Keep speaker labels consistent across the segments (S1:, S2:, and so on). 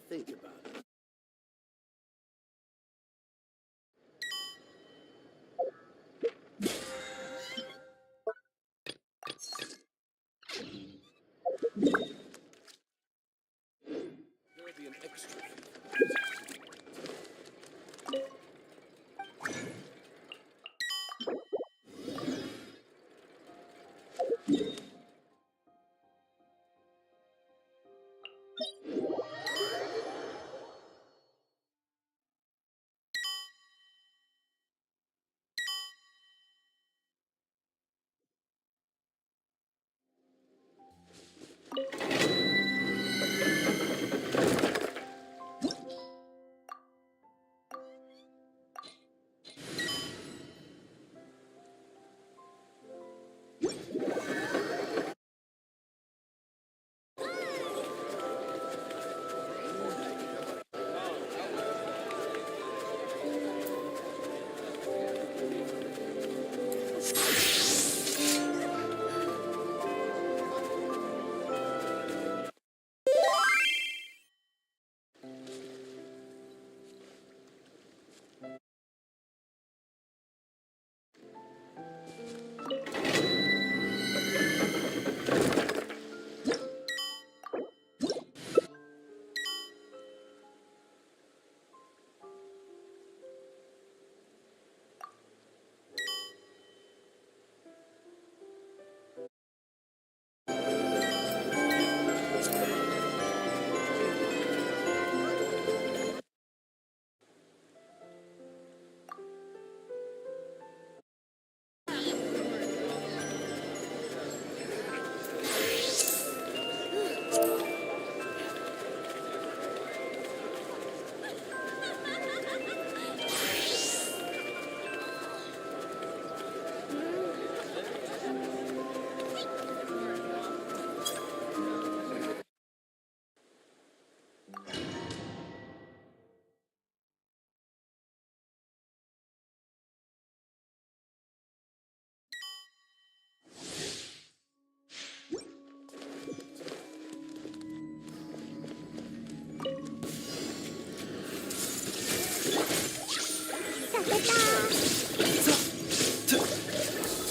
S1: think about it. There'll be an extra fee for that.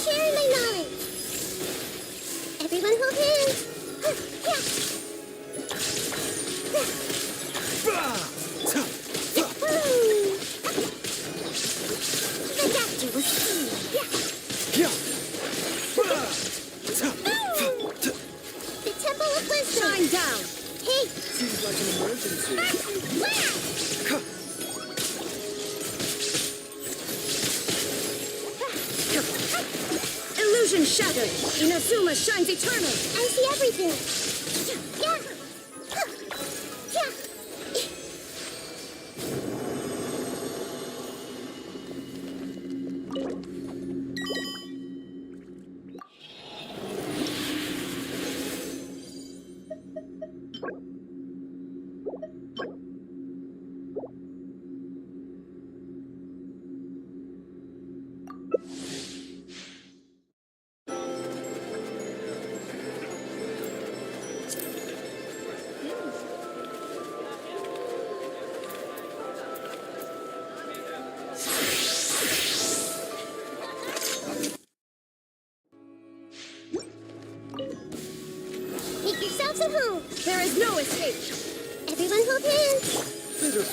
S2: Sharing my knowledge. Everyone hold hands. The doctor will see. The Temple of Wisdom.
S3: Shine down.
S2: Hey.
S1: Seems like an emergency.
S2: Wow.
S3: Illusion shattered. Inazuma shines eternal.
S2: I see everything. Yeah. Yeah. Make yourselves at home.
S3: There is no escape.
S2: Everyone hold hands.
S1: Bitter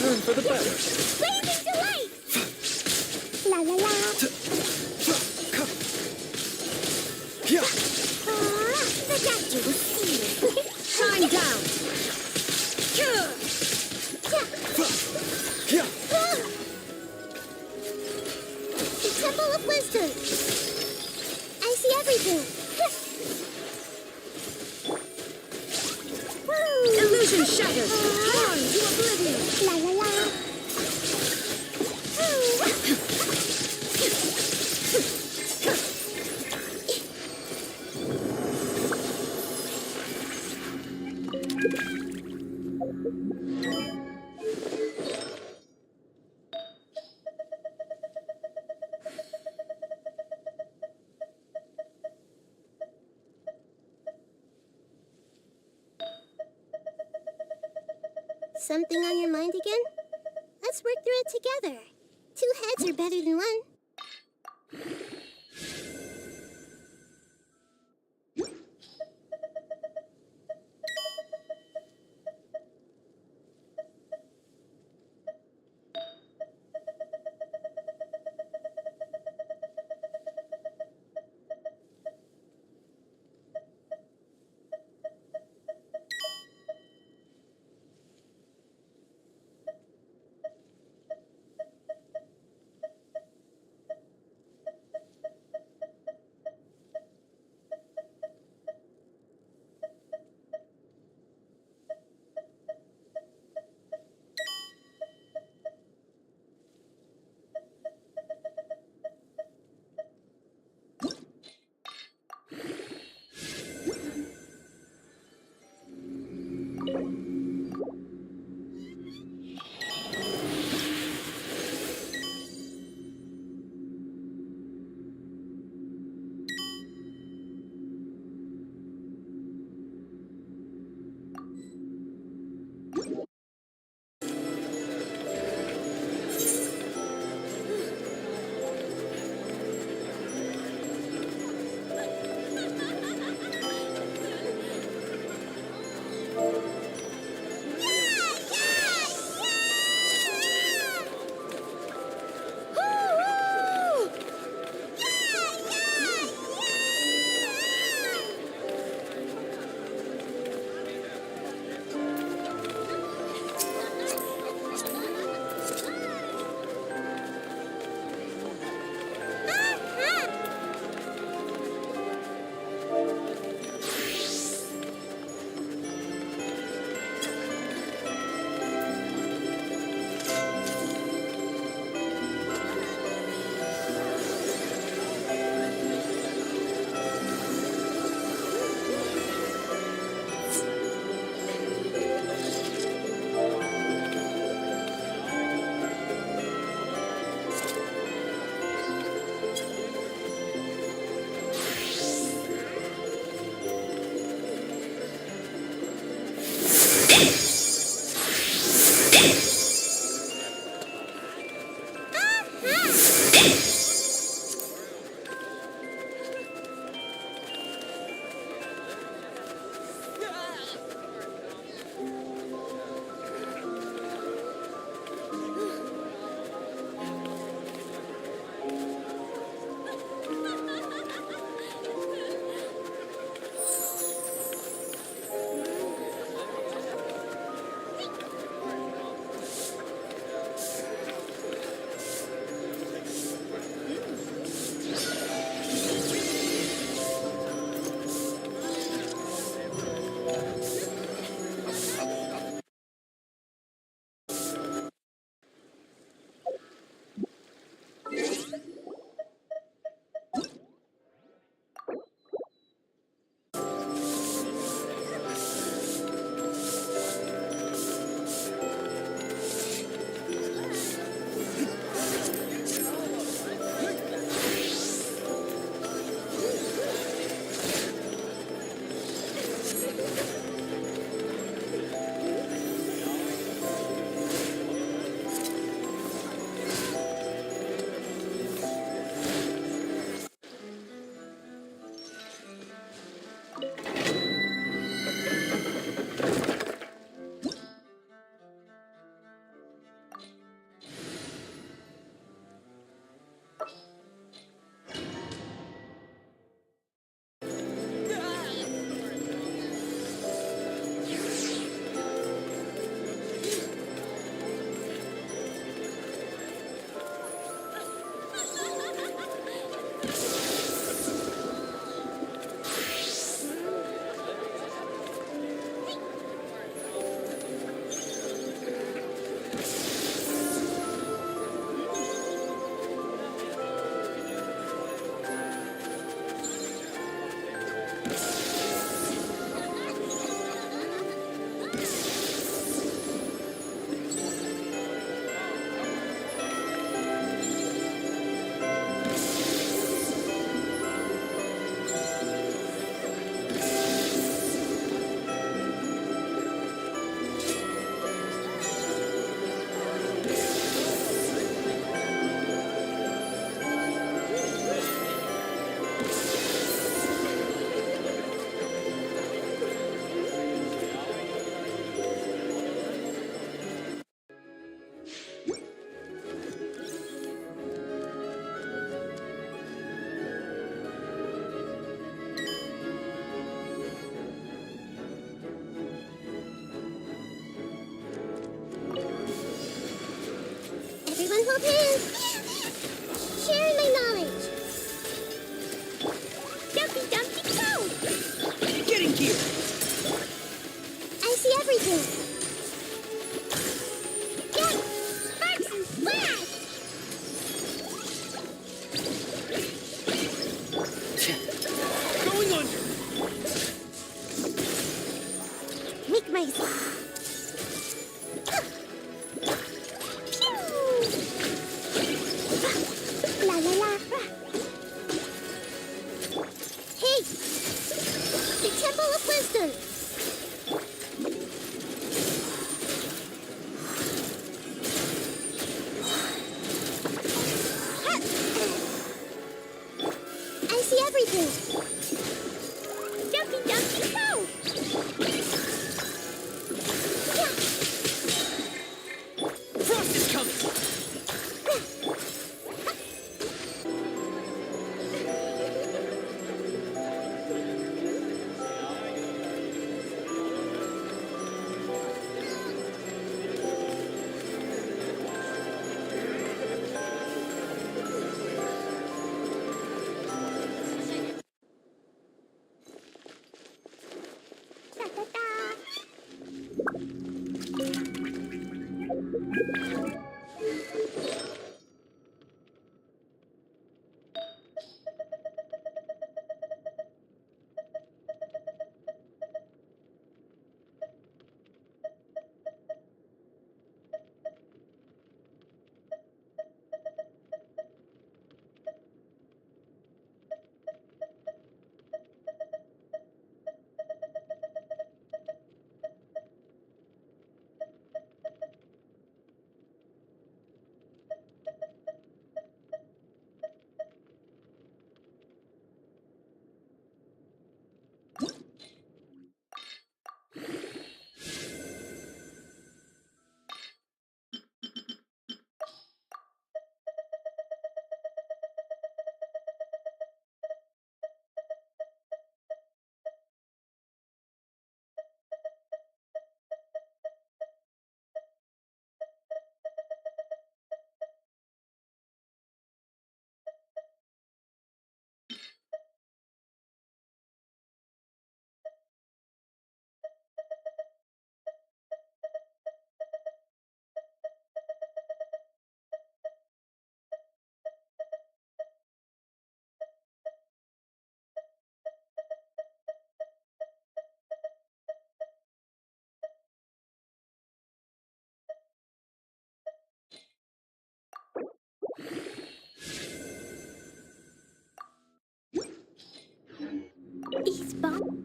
S1: turn for the better.
S2: Blazing delight. La la la. The doctor will see you.
S3: Shine down.
S2: The Temple of Wisdom. I see everything.
S3: Illusion shattered. Gone to oblivion.
S2: La la la. Something on your mind again? Let's work through it together. 2 heads are better than 1.
S1: going under!
S2: Make my... La la la. Hey! The Temple of Wisdom! I see everything! Jumping, jumping, go!
S1: Frost is coming!
S2: Da, da, da. These bombs.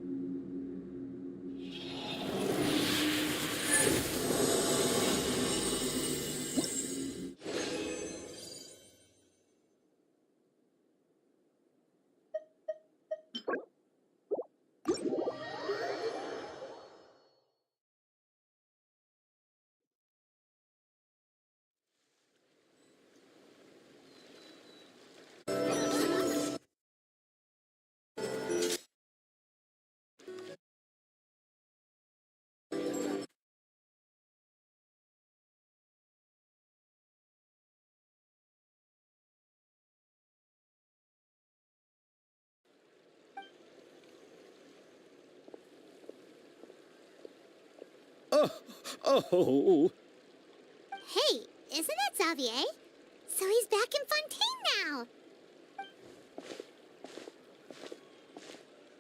S1: Oh!
S2: Hey, isn't that Xavier? So he's back in Fontaine now!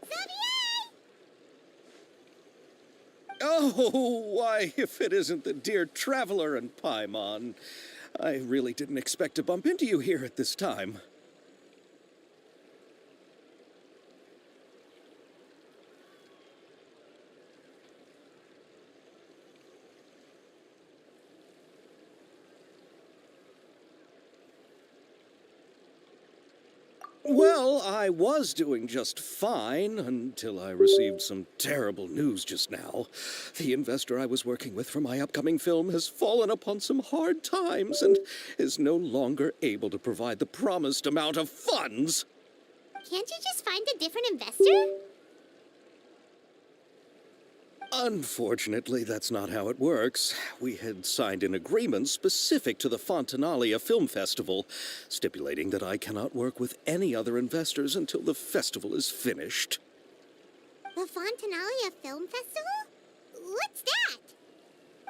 S2: Xavier!
S1: Oh, why, if it isn't the dear Traveler and Paimon. I really didn't expect to bump into you here at this time. Well, I was doing just fine until I received some terrible news just now. The investor I was working with for my upcoming film has fallen upon some hard times and is no longer able to provide the promised amount of funds.
S2: Can't you just find a different investor?
S1: Unfortunately, that's not how it works. We had signed an agreement specific to the Fontanalia Film Festival, stipulating that I cannot work with any other investors until the festival is finished.
S2: The Fontanalia Film Festival? What's that?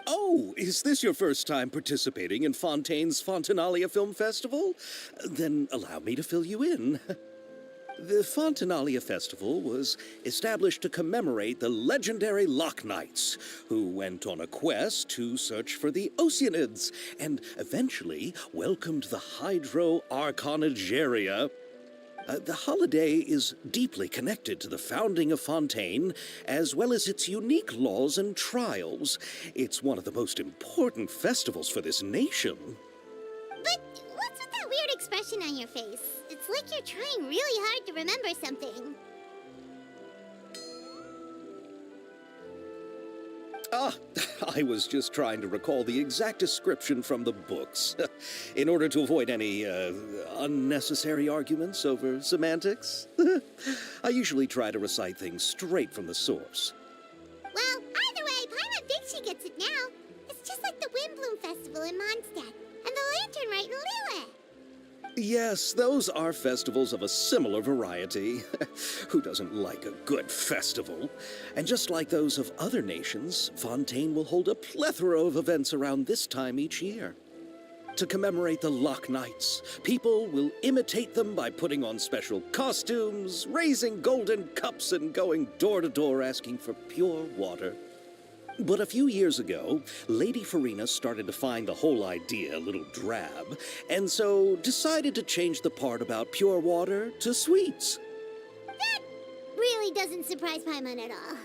S1: Oh, is this your first time participating in Fontaine's Fontanalia Film Festival? Then allow me to fill you in. The Fontinalia Festival was established to commemorate the legendary Loch Knights, who went on a quest to search for the Oceanids and eventually welcomed the Hydro Arconageria. The holiday is deeply connected to the founding of Fontaine, as well as its unique laws and trials. It's one of the most important festivals for this nation.
S2: But what's with that weird expression on your face? It's like you're trying really hard to remember something.
S1: Ah, I was just trying to recall the exact description from the books, in order to avoid any unnecessary arguments over semantics. I usually try to recite things straight from the source.
S2: Well, either way, Paimon thinks she gets it now. It's just like the Windbloom Festival in Mondstadt, and the Lantern Rite in Lille.
S1: Yes, those are festivals of a similar variety. Who doesn't like a good festival? And just like those of other nations, Fontaine will hold a plethora of events around this time each year. To commemorate the Loch Knights, people will imitate them by putting on special costumes, raising golden cups, and going door to door asking for pure water. But a few years ago, Lady Farina started to find the whole idea a little drab, and so decided to change the part about pure water to sweets.
S2: That really doesn't surprise Paimon at all.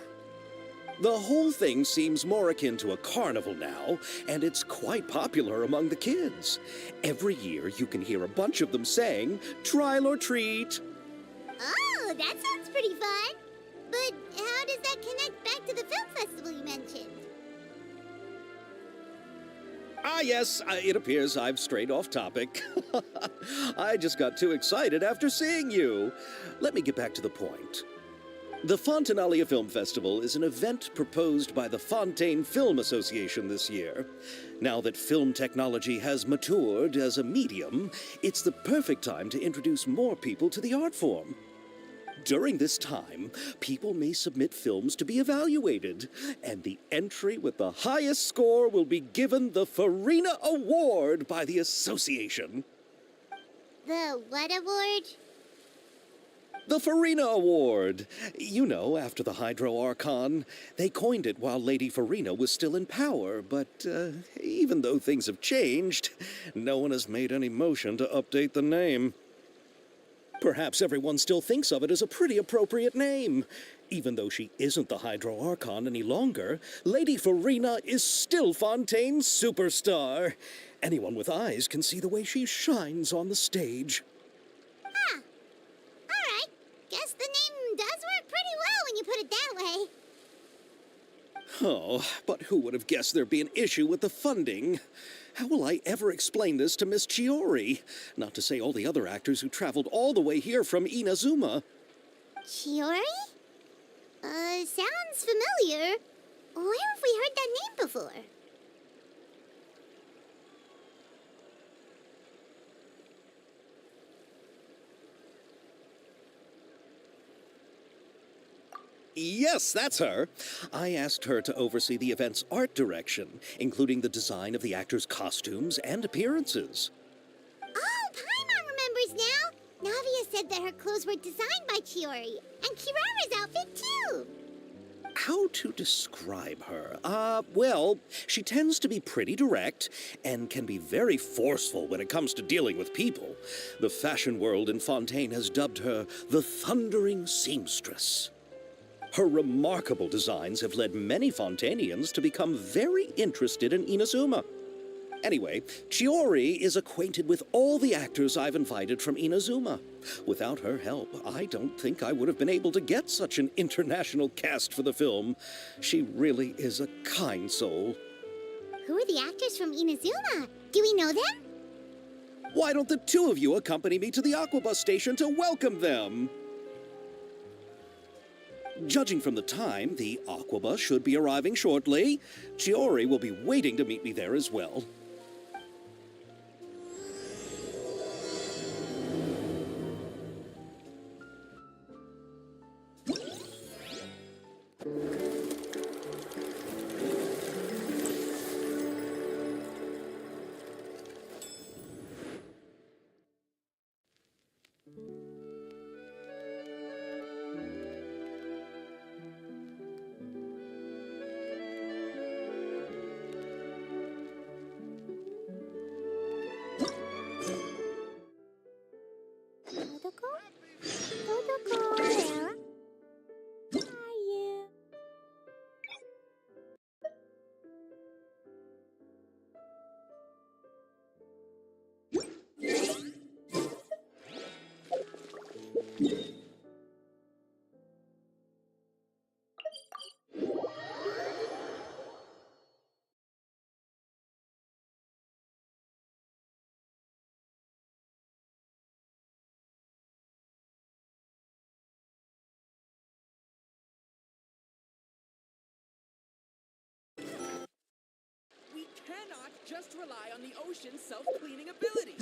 S1: The whole thing seems more akin to a carnival now, and it's quite popular among the kids. Every year you can hear a bunch of them saying, "Trial or treat."
S2: Oh, that sounds pretty fun. But how does that connect back to the film festival you mentioned?
S1: Ah, yes, it appears I've strayed off topic. I just got too excited after seeing you. Let me get back to the point. The Fontinalia Film Festival is an event proposed by the Fontaine Film Association this year. Now that film technology has matured as a medium, it's the perfect time to introduce more people to the art form. During this time, people may submit films to be evaluated, and the entry with the highest score will be given the Farina Award by the association.
S2: The what award?
S1: The Farina Award. You know, after the Hydro Archon. They coined it while Lady Farina was still in power, but even though things have changed, no one has made any motion to update the name. Perhaps everyone still thinks of it as a pretty appropriate name. Even though she isn't the Hydro Archon any longer, Lady Farina is still Fontaine's superstar. Anyone with eyes can see the way she shines on the stage.
S2: Huh. All right. Guess the name does work pretty well when you put it that way.
S1: Oh, but who would have guessed there'd be an issue with the funding? How will I ever explain this to Miss Chiori? Not to say all the other actors who traveled all the way here from Inazuma.
S2: Chiori? Sounds familiar. Where have we heard that name before?
S1: Yes, that's her. I asked her to oversee the event's art direction, including the design of the actors' costumes and appearances.
S2: Oh, Paimon remembers now. Navia said that her clothes were designed by Chiori, and Kirara's outfit too.
S1: How to describe her? Well, she tends to be pretty direct and can be very forceful when it comes to dealing with people. The fashion world in Fontaine has dubbed her the Thundering Seamstress. Her remarkable designs have led many Fontainians to become very interested in Inazuma. Anyway, Chiori is acquainted with all the actors I've invited from Inazuma. Without her help, I don't think I would have been able to get such an international cast for the film. She really is a kind soul.
S2: Who are the actors from Inazuma? Do we know them?
S1: Why don't the two of you accompany me to the Aquabus station to welcome them? Judging from the time, the Aquabus should be arriving shortly. Chiori will be waiting to meet me there as well.
S4: cannot just rely on the ocean's self-cleaning ability.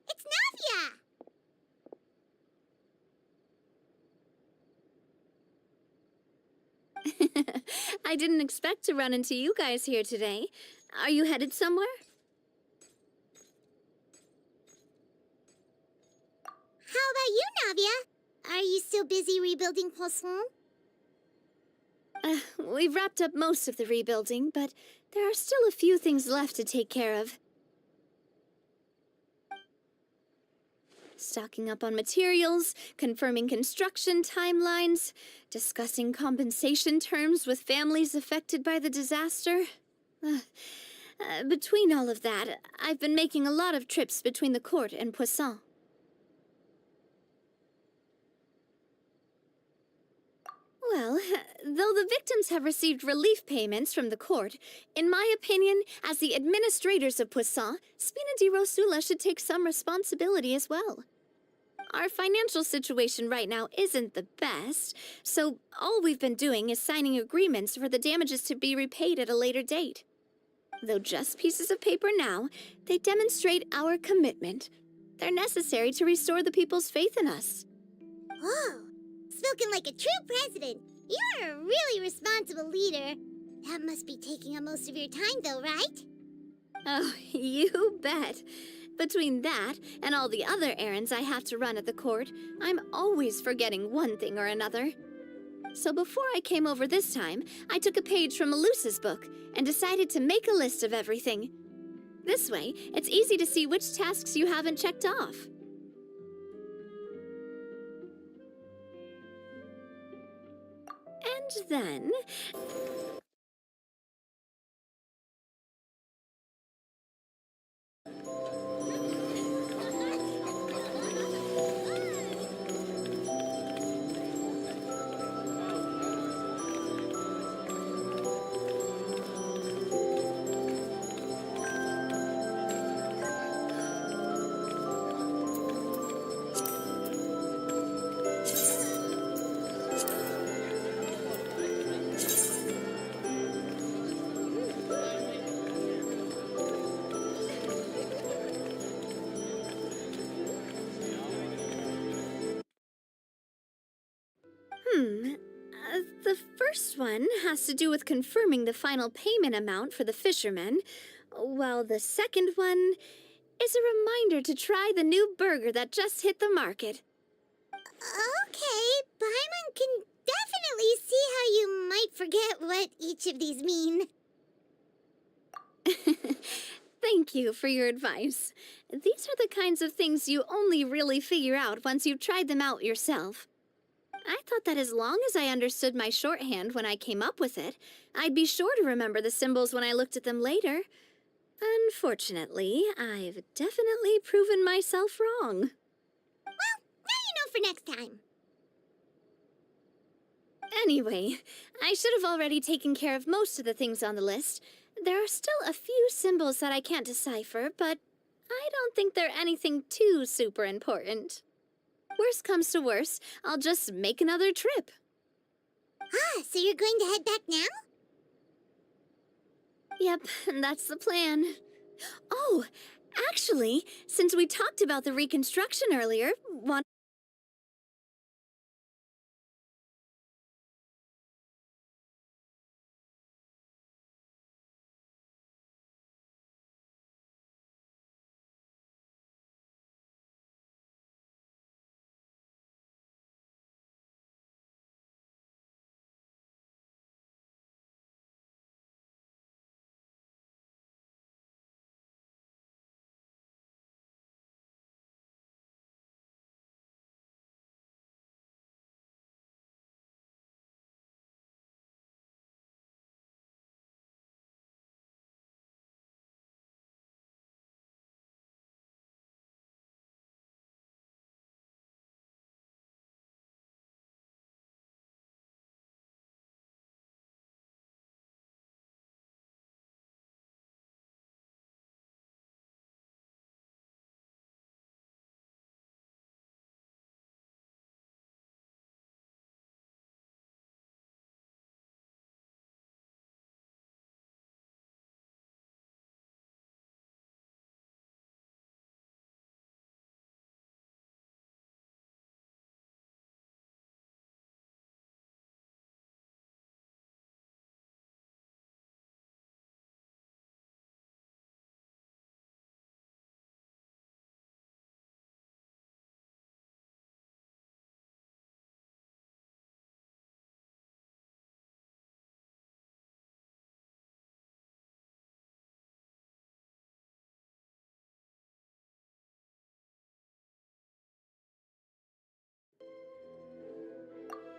S2: It's Navia!
S3: I didn't expect to run into you guys here today. Are you headed somewhere?
S2: How about you, Navia? Are you still busy rebuilding Poisson?
S3: We've wrapped up most of the rebuilding, but there are still a few things left to take care of. Stocking up on materials, confirming construction timelines, discussing compensation terms with families affected by the disaster. Between all of that, I've been making a lot of trips between the court and Poisson. Well, though the victims have received relief payments from the court, in my opinion, as the administrators of Poisson, Spina di Rosula should take some responsibility as well. Our financial situation right now isn't the best, so all we've been doing is signing agreements for the damages to be repaid at a later date. Though just pieces of paper now, they demonstrate our commitment. They're necessary to restore the people's faith in us.
S2: Whoa! Spoken like a true president. You're a really responsible leader. That must be taking up most of your time, though, right?
S3: Oh, you bet. Between that and all the other errands I have to run at the court, I'm always forgetting one thing or another. So before I came over this time, I took a page from Melusa's book and decided to make a list of everything. This way, it's easy to see which tasks you haven't checked off. And then... The first one has to do with confirming the final payment amount for the fishermen, while the second one is a reminder to try the new burger that just hit the market.
S2: Okay, Paimon can definitely see how you might forget what each of these mean.
S3: Thank you for your advice. These are the kinds of things you only really figure out once you've tried them out yourself. I thought that as long as I understood my shorthand when I came up with it, I'd be sure to remember the symbols when I looked at them later. Unfortunately, I've definitely proven myself wrong.
S2: Well, now you know for next time.
S3: Anyway, I should have already taken care of most of the things on the list. There are still a few symbols that I can't decipher, but I don't think they're anything too super important. Worst comes to worst, I'll just make another trip.
S2: Ah, so you're going to head back now?
S3: Yep, that's the plan. Oh, actually, since we talked about the reconstruction earlier, want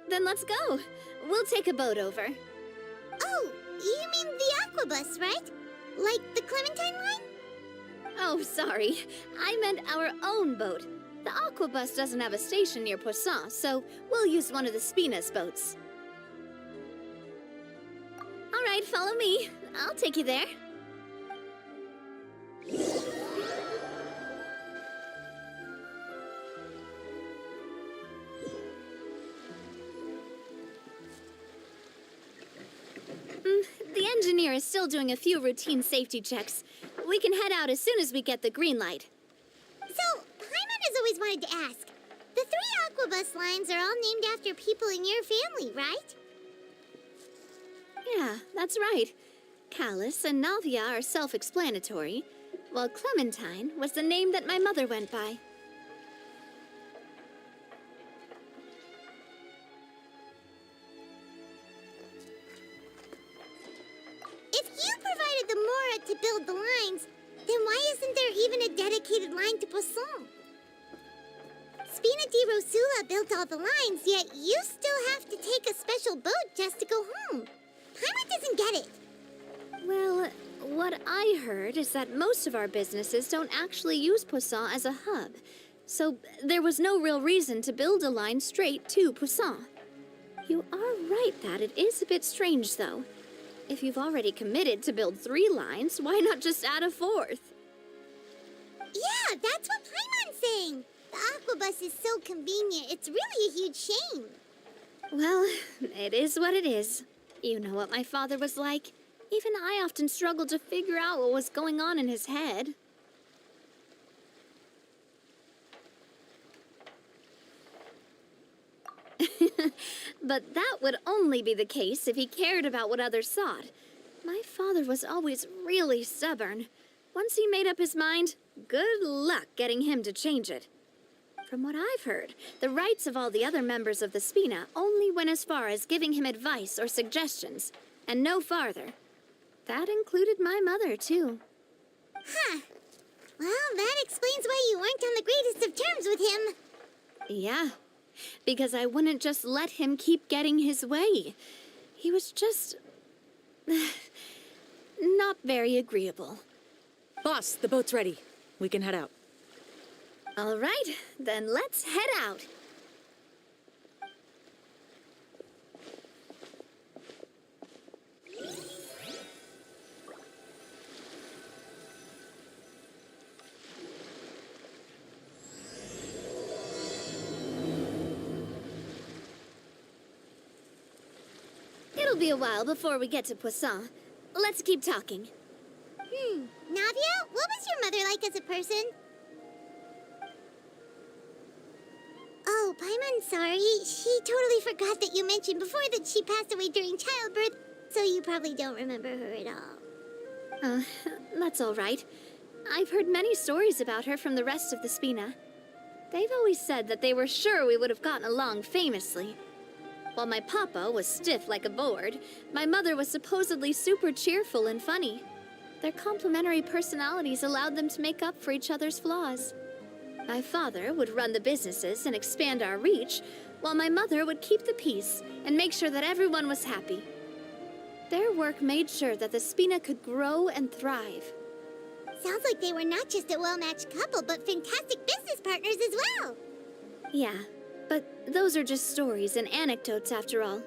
S3: Then let's go. We'll take a boat over.
S2: Oh, you mean the Aquabus, right? Like the Clementine line?
S3: Oh, sorry. I meant our own boat. The Aquabus doesn't have a station near Poisson, so we'll use one of the Spina's boats. All right, follow me. I'll take you there. The engineer is still doing a few routine safety checks. We can head out as soon as we get the green light.
S2: So, Paimon has always wanted to ask. The 3 Aquabus lines are all named after people in your family, right?
S3: Yeah, that's right. Callus and Navia are self-explanatory, while Clementine was the name that my mother went by.
S2: If you provided the Mora to build the lines, then why isn't there even a dedicated line to Poisson? Spina di Rosula built all the lines, yet you still have to take a special boat just to go home. Paimon doesn't get it.
S3: Well, what I heard is that most of our businesses don't actually use Poisson as a hub, so there was no real reason to build a line straight to Poisson. You are right that it is a bit strange, though. If you've already committed to build 3 lines, why not just add a 4th?
S2: Yeah, that's what Paimon's saying. The Aquabus is so convenient, it's really a huge shame.
S3: Well, it is what it is. You know what my father was like. Even I often struggled to figure out what was going on in his head. But that would only be the case if he cared about what others thought. My father was always really stubborn. Once he made up his mind, good luck getting him to change it. From what I've heard, the rights of all the other members of the Spina only went as far as giving him advice or suggestions, and no farther. That included my mother, too.
S2: Huh. Well, that explains why you weren't on the greatest of terms with him.
S3: Yeah, because I wouldn't just let him keep getting his way. He was just... not very agreeable.
S5: Boss, the boat's ready. We can head out.
S3: All right, then let's head out. It'll be a while before we get to Poisson. Let's keep talking.
S2: Navia, what was your mother like as a person? Oh, Paimon, sorry. She totally forgot that you mentioned before that she passed away during childbirth, so you probably don't remember her at all.
S3: That's all right. I've heard many stories about her from the rest of the Spina. They've always said that they were sure we would have gotten along famously. While my papa was stiff like a board, my mother was supposedly super cheerful and funny. Their complementary personalities allowed them to make up for each other's flaws. My father would run the businesses and expand our reach, while my mother would keep the peace and make sure that everyone was happy. Their work made sure that the Spina could grow and thrive.
S2: Sounds like they were not just a well-matched couple, but fantastic business partners as well.
S3: Yeah, but those are just stories and anecdotes after all.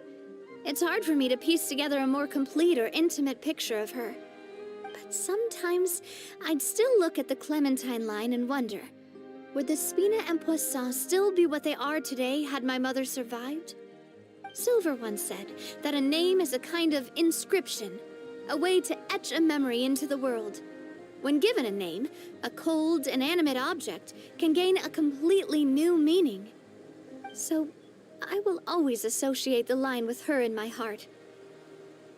S3: It's hard for me to piece together a more complete or intimate picture of her. But sometimes I'd still look at the Clementine line and wonder, would the Spina and Poisson still be what they are today had my mother survived? Silver once said that a name is a kind of inscription, a way to etch a memory into the world. When given a name, a cold, inanimate object can gain a completely new meaning. So, I will always associate the line with her in my heart.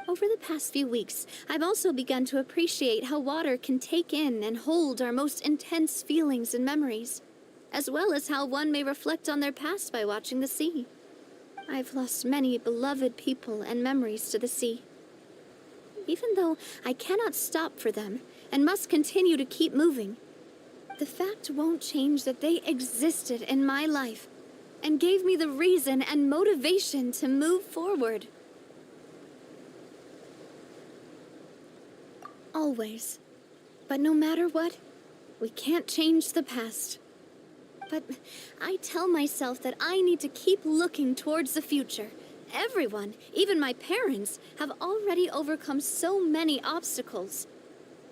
S3: Over the past few weeks, I've also begun to appreciate how water can take in and hold our most intense feelings and memories, as well as how one may reflect on their past by watching the sea. I've lost many beloved people and memories to the sea. Even though I cannot stop for them and must continue to keep moving, the fact won't change that they existed in my life, and gave me the reason and motivation to move forward. Always. But no matter what, we can't change the past. But I tell myself that I need to keep looking towards the future. Everyone, even my parents, have already overcome so many obstacles.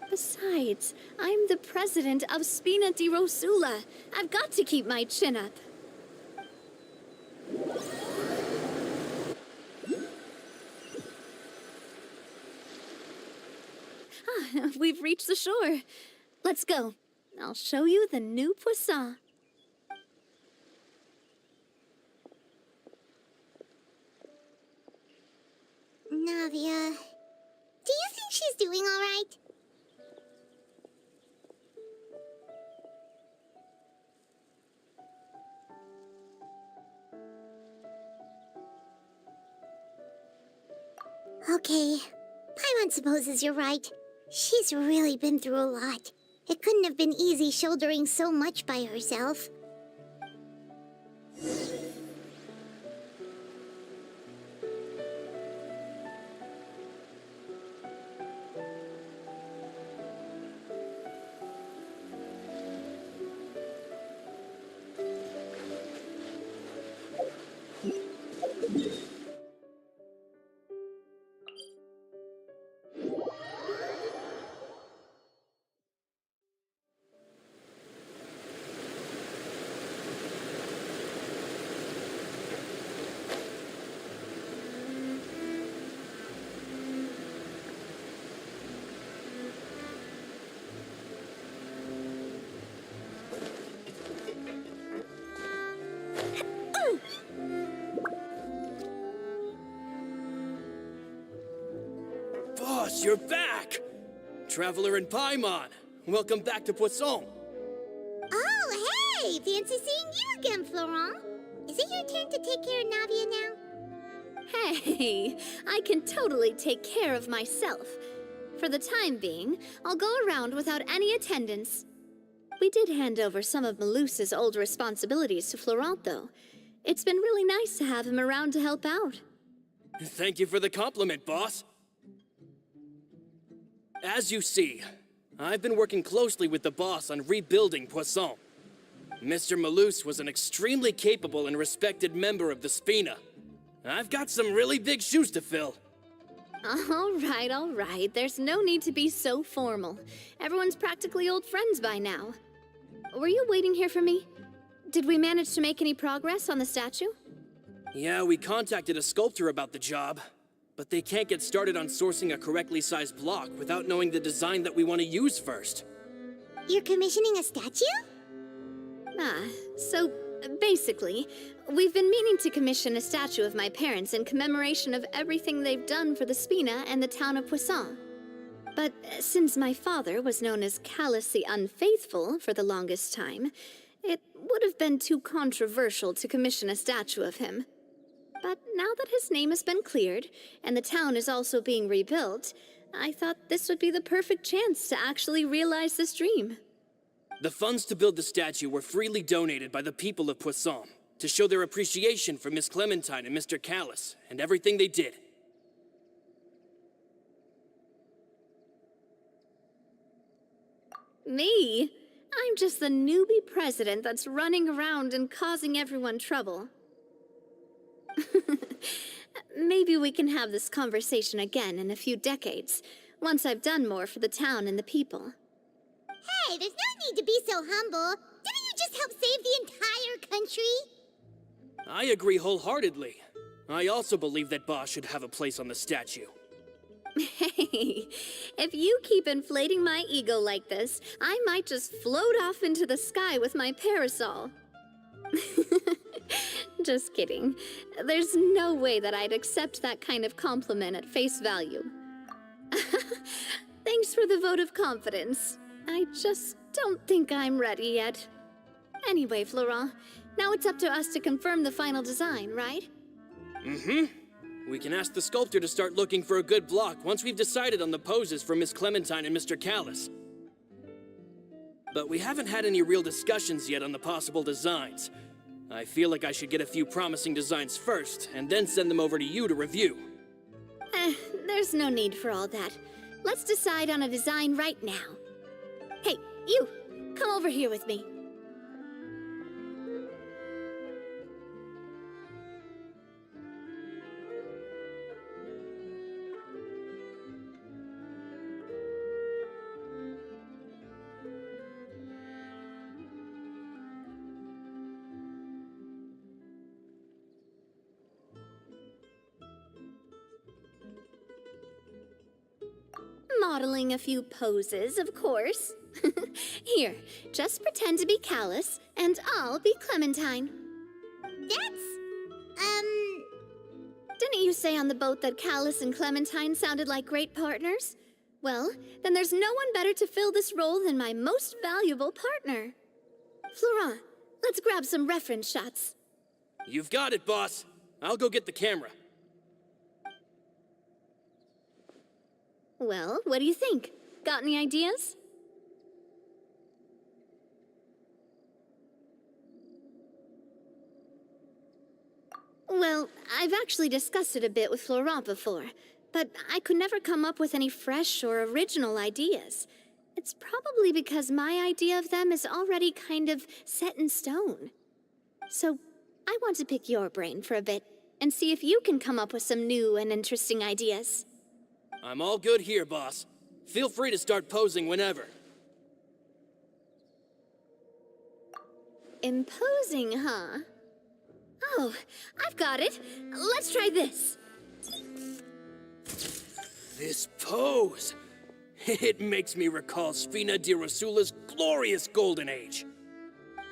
S3: Besides, I'm the president of Spina di Rosula. I've got to keep my chin up. We've reached the shore. Let's go. I'll show you the new Poisson.
S2: Navia, do you think she's doing all right? Okay, Paimon supposes you're right. She's really been through a lot. It couldn't have been easy shouldering so much by herself.
S4: Boss, you're back! Traveler and Paimon, welcome back to Poisson.
S2: Oh, hey! Fancy seeing you again, Florent. Is it your turn to take care of Navia now?
S3: Hey, I can totally take care of myself. For the time being, I'll go around without any attendance. We did hand over some of Malus's old responsibilities to Florent, though. It's been really nice to have him around to help out.
S4: Thank you for the compliment, boss. As you see, I've been working closely with the boss on rebuilding Poisson. Mr. Malus was an extremely capable and respected member of the Spina. I've got some really big shoes to fill.
S3: All right. There's no need to be so formal. Everyone's practically old friends by now. Were you waiting here for me? Did we manage to make any progress on the statue?
S4: Yeah, we contacted a sculptor about the job, but they can't get started on sourcing a correctly sized block without knowing the design that we want to use first.
S2: You're commissioning a statue?
S3: So basically, we've been meaning to commission a statue of my parents in commemoration of everything they've done for the Spina and the town of Poisson. But since my father was known as Callus the Unfaithful for the longest time, it would have been too controversial to commission a statue of him. But now that his name has been cleared, and the town is also being rebuilt, I thought this would be the perfect chance to actually realize this dream.
S4: The funds to build the statue were freely donated by the people of Poisson to show their appreciation for Miss Clementine and Mr. Callus and everything they did.
S3: Me? I'm just the newbie president that's running around and causing everyone trouble. Maybe we can have this conversation again in a few decades, once I've done more for the town and the people.
S2: Hey, there's no need to be so humble. Didn't you just help save the entire country?
S4: I agree wholeheartedly. I also believe that Boss should have a place on the statue.
S3: Hey, if you keep inflating my ego like this, I might just float off into the sky with my parasol. Just kidding. There's no way that I'd accept that kind of compliment at face value. Thanks for the vote of confidence. I just don't think I'm ready yet. Anyway, Florent, now it's up to us to confirm the final design, right?
S4: We can ask the sculptor to start looking for a good block once we've decided on the poses for Miss Clementine and Mr. Callus. But we haven't had any real discussions yet on the possible designs. I feel like I should get a few promising designs first, and then send them over to you to review.
S3: There's no need for all that. Let's decide on a design right now. Hey, you! Come over here with me. Modeling a few poses, of course. Here, just pretend to be Callus, and I'll be Clementine. Didn't you say on the boat that Callus and Clementine sounded like great partners? Well, then there's no one better to fill this role than my most valuable partner. Florent, let's grab some reference shots.
S4: You've got it, boss. I'll go get the camera.
S3: Well, what do you think? Got any ideas? Well, I've actually discussed it a bit with Florent before, but I could never come up with any fresh or original ideas. It's probably because my idea of them is already kind of set in stone. So, I want to pick your brain for a bit and see if you can come up with some new and interesting ideas.
S4: I'm all good here, boss. Feel free to start posing whenever.
S3: Imposing, huh? Oh, I've got it. Let's try this.
S4: This pose! It makes me recall Spina di Rosula's glorious golden age.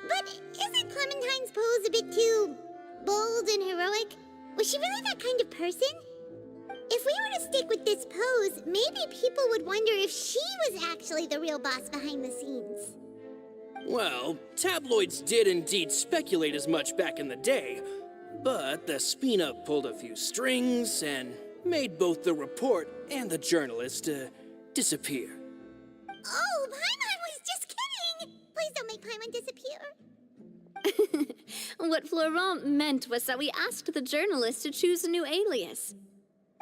S2: But isn't Clementine's pose a bit too bold and heroic? Was she really that kind of person? If we were to stick with this pose, maybe people would wonder if she was actually the real boss behind the scenes.
S4: Well, tabloids did indeed speculate as much back in the day, but the Spina pulled a few strings and made both the report and the journalist disappear.
S2: Oh, Paimon was just kidding! Please don't make Paimon disappear.
S3: What Florent meant was that we asked the journalist to choose a new alias.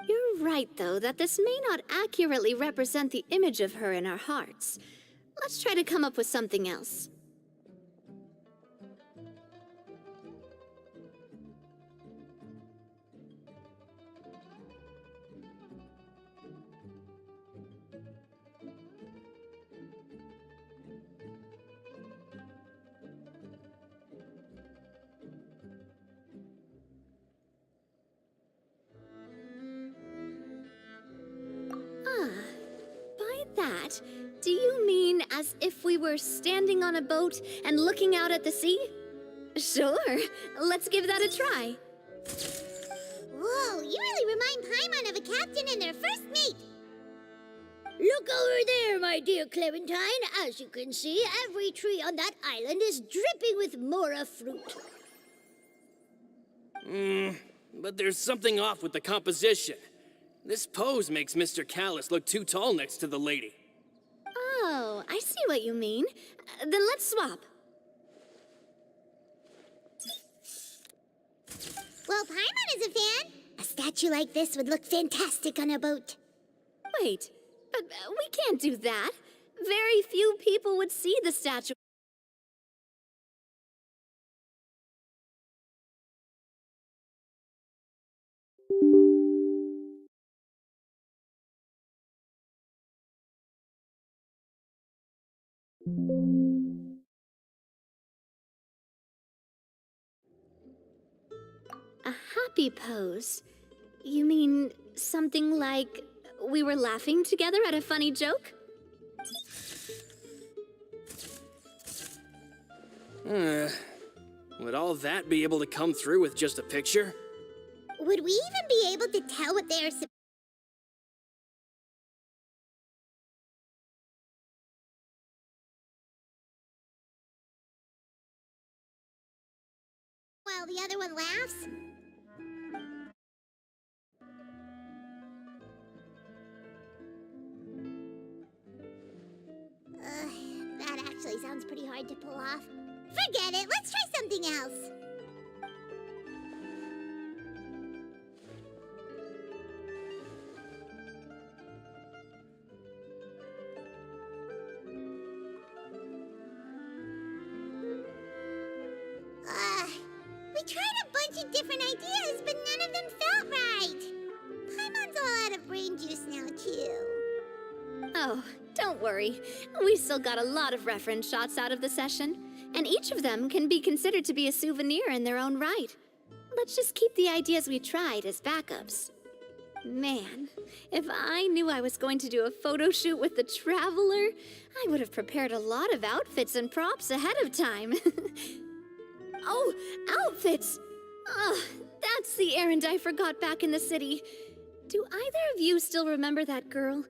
S3: You're right, though, that this may not accurately represent the image of her in our hearts. Let's try to come up with something else. By that, do you mean as if we were standing on a boat and looking out at the sea? Sure, let's give that a try.
S2: Whoa, you really remind Paimon of a captain and their first mate.
S6: Look over there, my dear Clementine. As you can see, every tree on that island is dripping with mora fruit.
S4: But there's something off with the composition. This pose makes Mr. Callus look too tall next to the lady.
S3: Oh, I see what you mean. Then let's swap.
S2: Well, Paimon is a fan. A statue like this would look fantastic on a boat.
S3: Wait, but we can't do that. Very few people would see the statue. A happy pose? You mean something like we were laughing together at a funny joke?
S4: Would all that be able to come through with just a picture?
S2: Would we even be able to tell what they are while the other one laughs? That actually sounds pretty hard to pull off. Forget it, let's try something else. tried a bunch of different ideas, but none of them felt right. Paimon's all out of brain juice now, too.
S3: Oh, don't worry. We still got a lot of reference shots out of the session, and each of them can be considered to be a souvenir in their own right. Let's just keep the ideas we tried as backups. Man, if I knew I was going to do a photo shoot with the Traveler, I would have prepared a lot of outfits and props ahead of time. Oh, outfits! Ugh, that's the errand I forgot back in the city. Do either of you still remember that girl?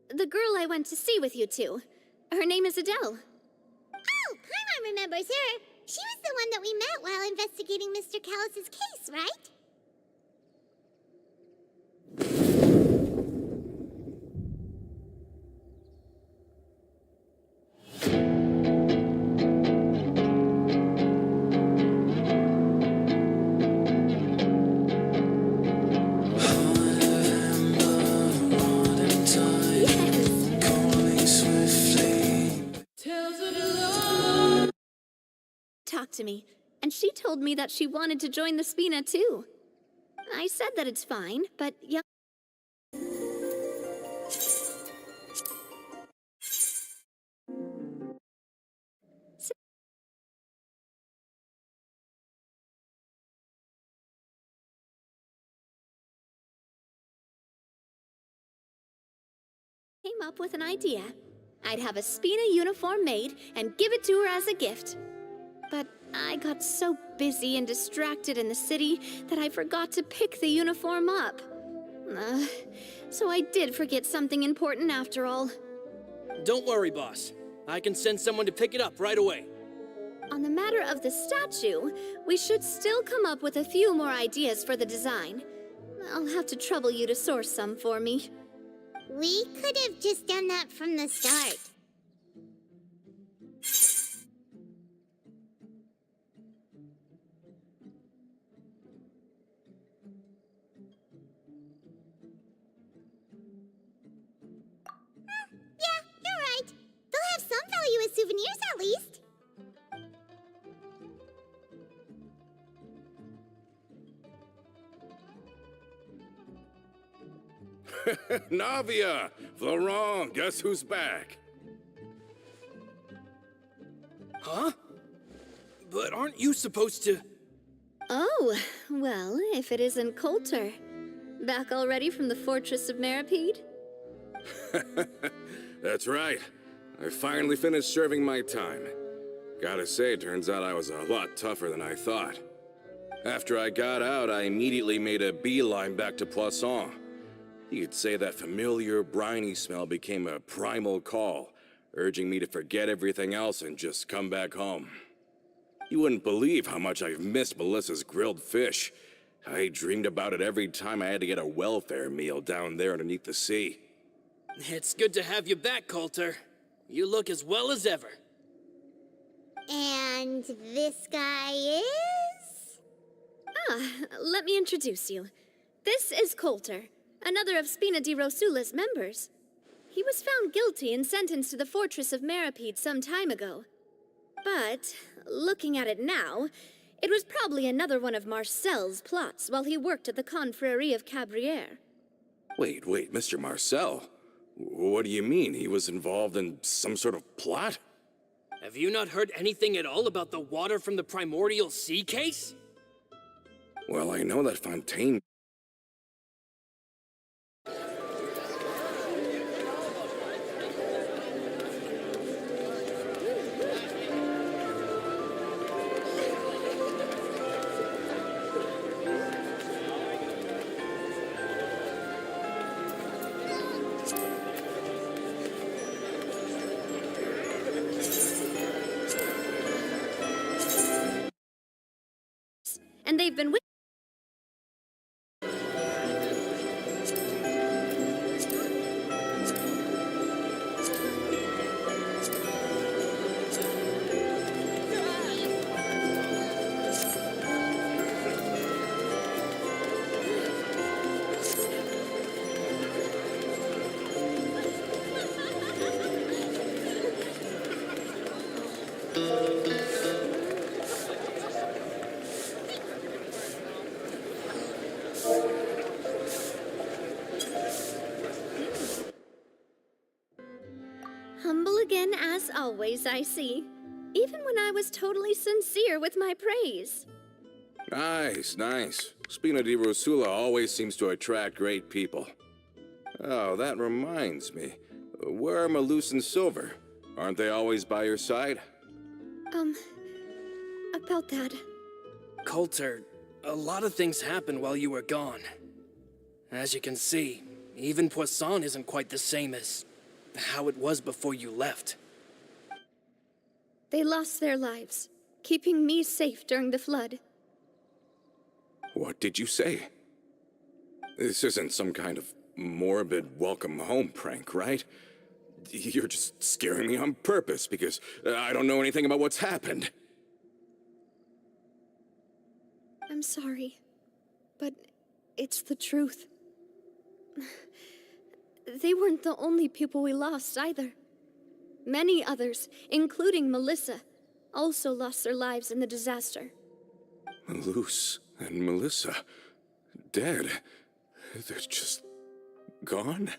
S3: The girl I went to see with you two. Her name is Adele.
S2: Oh, Paimon remembers her. She was the one that we met while investigating Mr. Callus's case, right?
S3: Talked to me, and she told me that she wanted to join the Spina too. I said that it's fine, but yeah. Came up with an idea. I'd have a Spina uniform made and give it to her as a gift. But I got so busy and distracted in the city that I forgot to pick the uniform up. So I did forget something important after all.
S4: Don't worry, boss. I can send someone to pick it up right away.
S3: On the matter of the statue, we should still come up with a few more ideas for the design. I'll have to trouble you to source some for me.
S2: We could have just done that from the start. Yeah, you're right. They'll have some value as souvenirs at least.
S7: Navia! Florent, guess who's back?
S4: Huh? But aren't you supposed to...
S3: Oh, well, if it isn't Coulter. Back already from the Fortress of Meripede?
S7: That's right. I finally finished serving my time. Gotta say, turns out I was a lot tougher than I thought. After I got out, I immediately made a beeline back to Poisson. You could say that familiar, briny smell became a primal call, urging me to forget everything else and just come back home. You wouldn't believe how much I've missed Melissa's grilled fish. I dreamed about it every time I had to get a welfare meal down there underneath the sea.
S4: It's good to have you back, Coulter. You look as well as ever.
S2: And this guy is?
S3: Let me introduce you. This is Coulter, another of Spina di Rosula's members. He was found guilty and sentenced to the Fortress of Meripede some time ago. But, looking at it now, it was probably another one of Marcel's plots while he worked at the Confrérie of Cabrières.
S7: Wait, Mr. Marcel? What do you mean? He was involved in some sort of plot?
S4: Have you not heard anything at all about the water from the primordial sea case?
S7: Well, I know that Fontaine...
S3: And they've been with As always, I see. Even when I was totally sincere with my praise.
S7: Nice, nice. Spina di Rosula always seems to attract great people. Oh, that reminds me. Where are Malus and Silver? Aren't they always by your side?
S3: About that.
S4: Coulter, a lot of things happened while you were gone. As you can see, even Poisson isn't quite the same as how it was before you left.
S3: They lost their lives, keeping me safe during the flood.
S7: What did you say? This isn't some kind of morbid welcome home prank, right? You're just scaring me on purpose because I don't know anything about what's happened.
S3: I'm sorry, but it's the truth. They weren't the only people we lost either. Many others, including Melissa, also lost their lives in the disaster.
S7: Malus and Melissa, dead. They're just gone?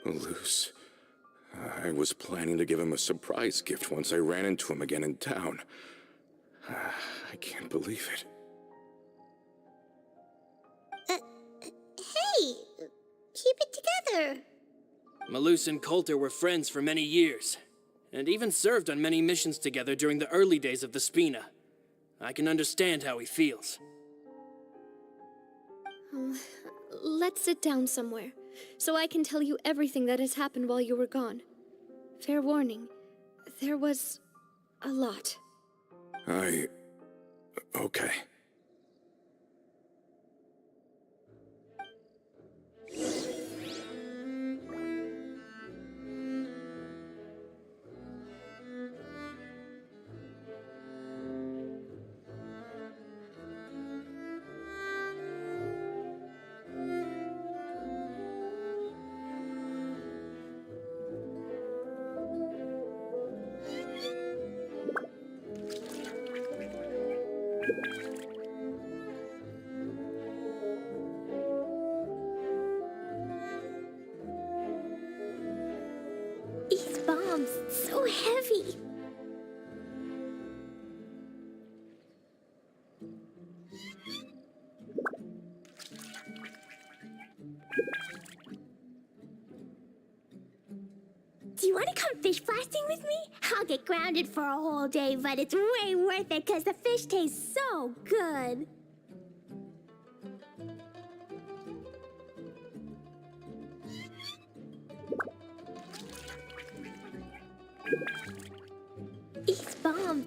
S7: Malus. I was planning to give him a surprise gift once I ran into him again in town. I can't believe it.
S2: Hey, keep it together.
S4: Malus and Coulter were friends for many years, and even served on many missions together during the early days of the Spina. I can understand how he feels.
S3: Let's sit down somewhere, so I can tell you everything that has happened while you were gone. Fair warning, there was a lot.
S7: Okay.
S2: These bombs, so heavy. Do you want to come fish blasting with me? I'll get grounded for a whole day, but it's way worth it because the fish taste so good. These bombs.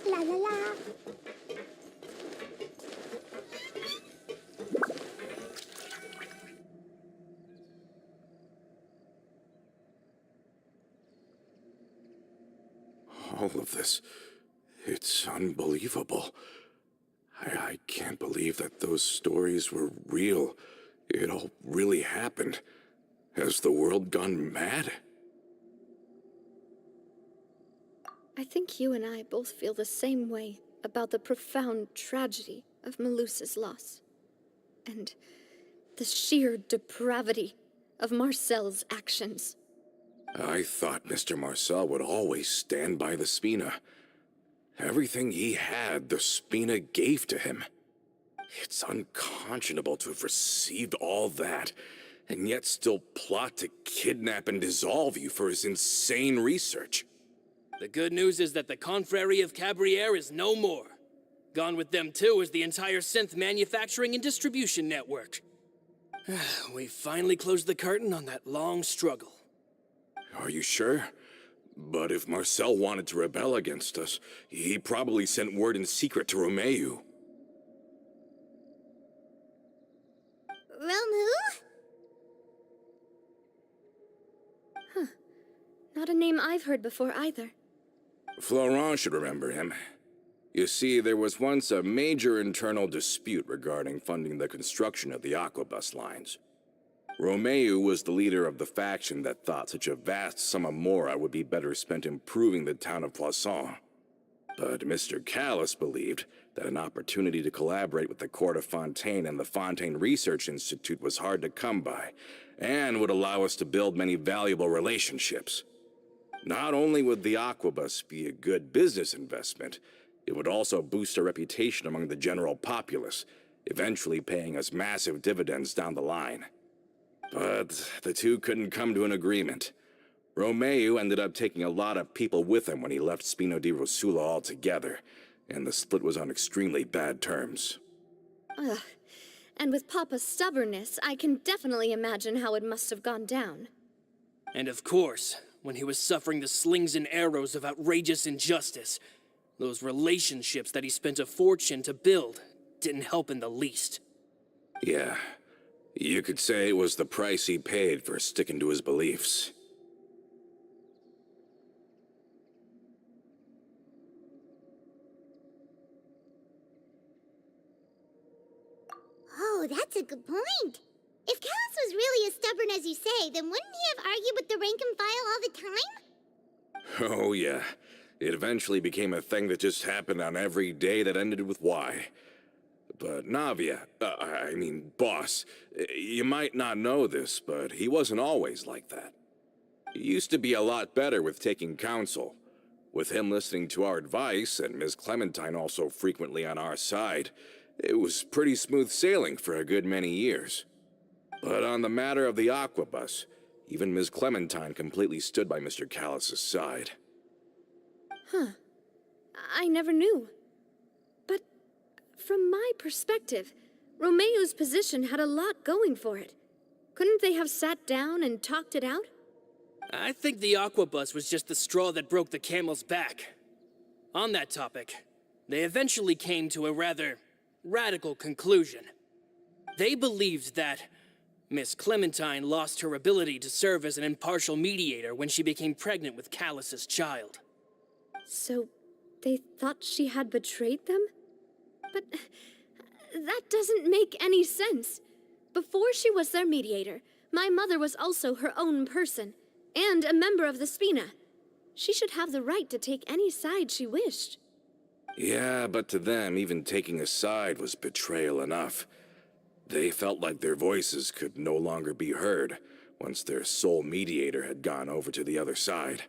S2: La la la.
S7: All of this, it's unbelievable. I can't believe that those stories were real. It all really happened. Has the world gone mad?
S3: I think you and I both feel the same way about the profound tragedy of Melusa's loss. And the sheer depravity of Marcel's actions.
S7: I thought Mr. Marcel would always stand by the Spina. Everything he had, the Spina gave to him. It's unconscionable to have received all that, and yet still plot to kidnap and dissolve you for his insane research.
S4: The good news is that the Confrérie of Cabriere is no more. Gone with them too is the entire synth manufacturing and distribution network. We finally closed the curtain on that long struggle.
S7: Are you sure? But if Marcel wanted to rebel against us, he probably sent word in secret to Romeu.
S2: Romu?
S3: Not a name I've heard before either.
S7: Florent should remember him. You see, there was once a major internal dispute regarding funding the construction of the aquabus lines. Romeo was the leader of the faction that thought such a vast sum of mora would be better spent improving the town of Poisson. But Mr. Callis believed that an opportunity to collaborate with the Court of Fontaine and the Fontaine Research Institute was hard to come by, and would allow us to build many valuable relationships. Not only would the aquabus be a good business investment, it would also boost our reputation among the general populace, eventually paying us massive dividends down the line. But the two couldn't come to an agreement. Romeo ended up taking a lot of people with him when he left Spino di Rosula altogether, and the split was on extremely bad terms.
S3: Ugh. And with Papa's stubbornness, I can definitely imagine how it must have gone down.
S4: And of course, when he was suffering the slings and arrows of outrageous injustice, those relationships that he spent a fortune to build didn't help in the least.
S7: Yeah, you could say it was the price he paid for sticking to his beliefs.
S2: Oh, that's a good point. If Callus was really as stubborn as you say, then wouldn't he have argued with the rank and file all the time?
S7: Oh yeah, it eventually became a thing that just happened on every day that ended with Y. But Navia, boss, you might not know this, but he wasn't always like that. He used to be a lot better with taking counsel. With him listening to our advice, and Ms. Clementine also frequently on our side, it was pretty smooth sailing for a good many years. But on the matter of the aquabus, even Ms. Clementine completely stood by Mr. Callus's side.
S3: Huh. I never knew. But from my perspective, Romeo's position had a lot going for it. Couldn't they have sat down and talked it out?
S4: I think the aquabus was just the straw that broke the camel's back. On that topic, they eventually came to a rather radical conclusion. They believed that Miss Clementine lost her ability to serve as an impartial mediator when she became pregnant with Callus's child.
S3: So, they thought she had betrayed them? But that doesn't make any sense. Before she was their mediator, my mother was also her own person, and a member of the Spina. She should have the right to take any side she wished.
S7: Yeah, but to them, even taking a side was betrayal enough. They felt like their voices could no longer be heard once their sole mediator had gone over to the other side.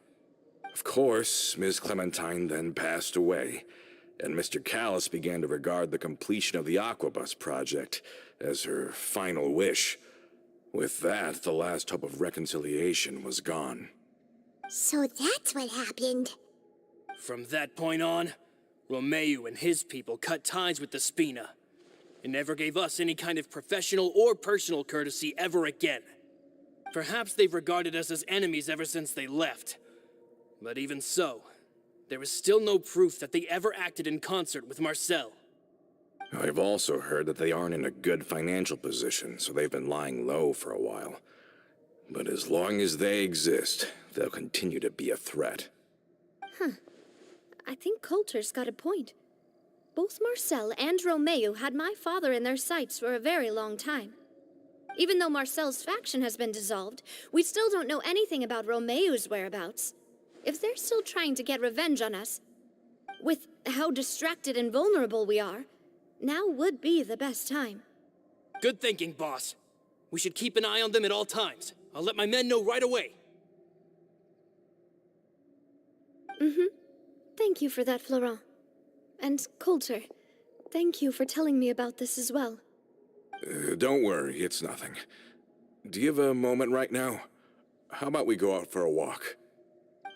S7: Of course, Ms. Clementine then passed away, and Mr. Callus began to regard the completion of the aquabus project as her final wish. With that, the last hope of reconciliation was gone.
S2: So that's what happened.
S4: From that point on, Romeo and his people cut ties with the Spina, and never gave us any kind of professional or personal courtesy ever again. Perhaps they've regarded us as enemies ever since they left. But even so, there is still no proof that they ever acted in concert with Marcel.
S7: I've also heard that they aren't in a good financial position, so they've been lying low for a while. But as long as they exist, they'll continue to be a threat.
S3: I think Coulter's got a point. Both Marcel and Romeo had my father in their sights for a very long time. Even though Marcel's faction has been dissolved, we still don't know anything about Romeo's whereabouts. If they're still trying to get revenge on us, with how distracted and vulnerable we are, now would be the best time.
S4: Good thinking, boss. We should keep an eye on them at all times. I'll let my men know right away.
S3: Thank you for that, Florent. And Coulter, thank you for telling me about this as well.
S7: Don't worry, it's nothing. Do you have a moment right now? How about we go out for a walk?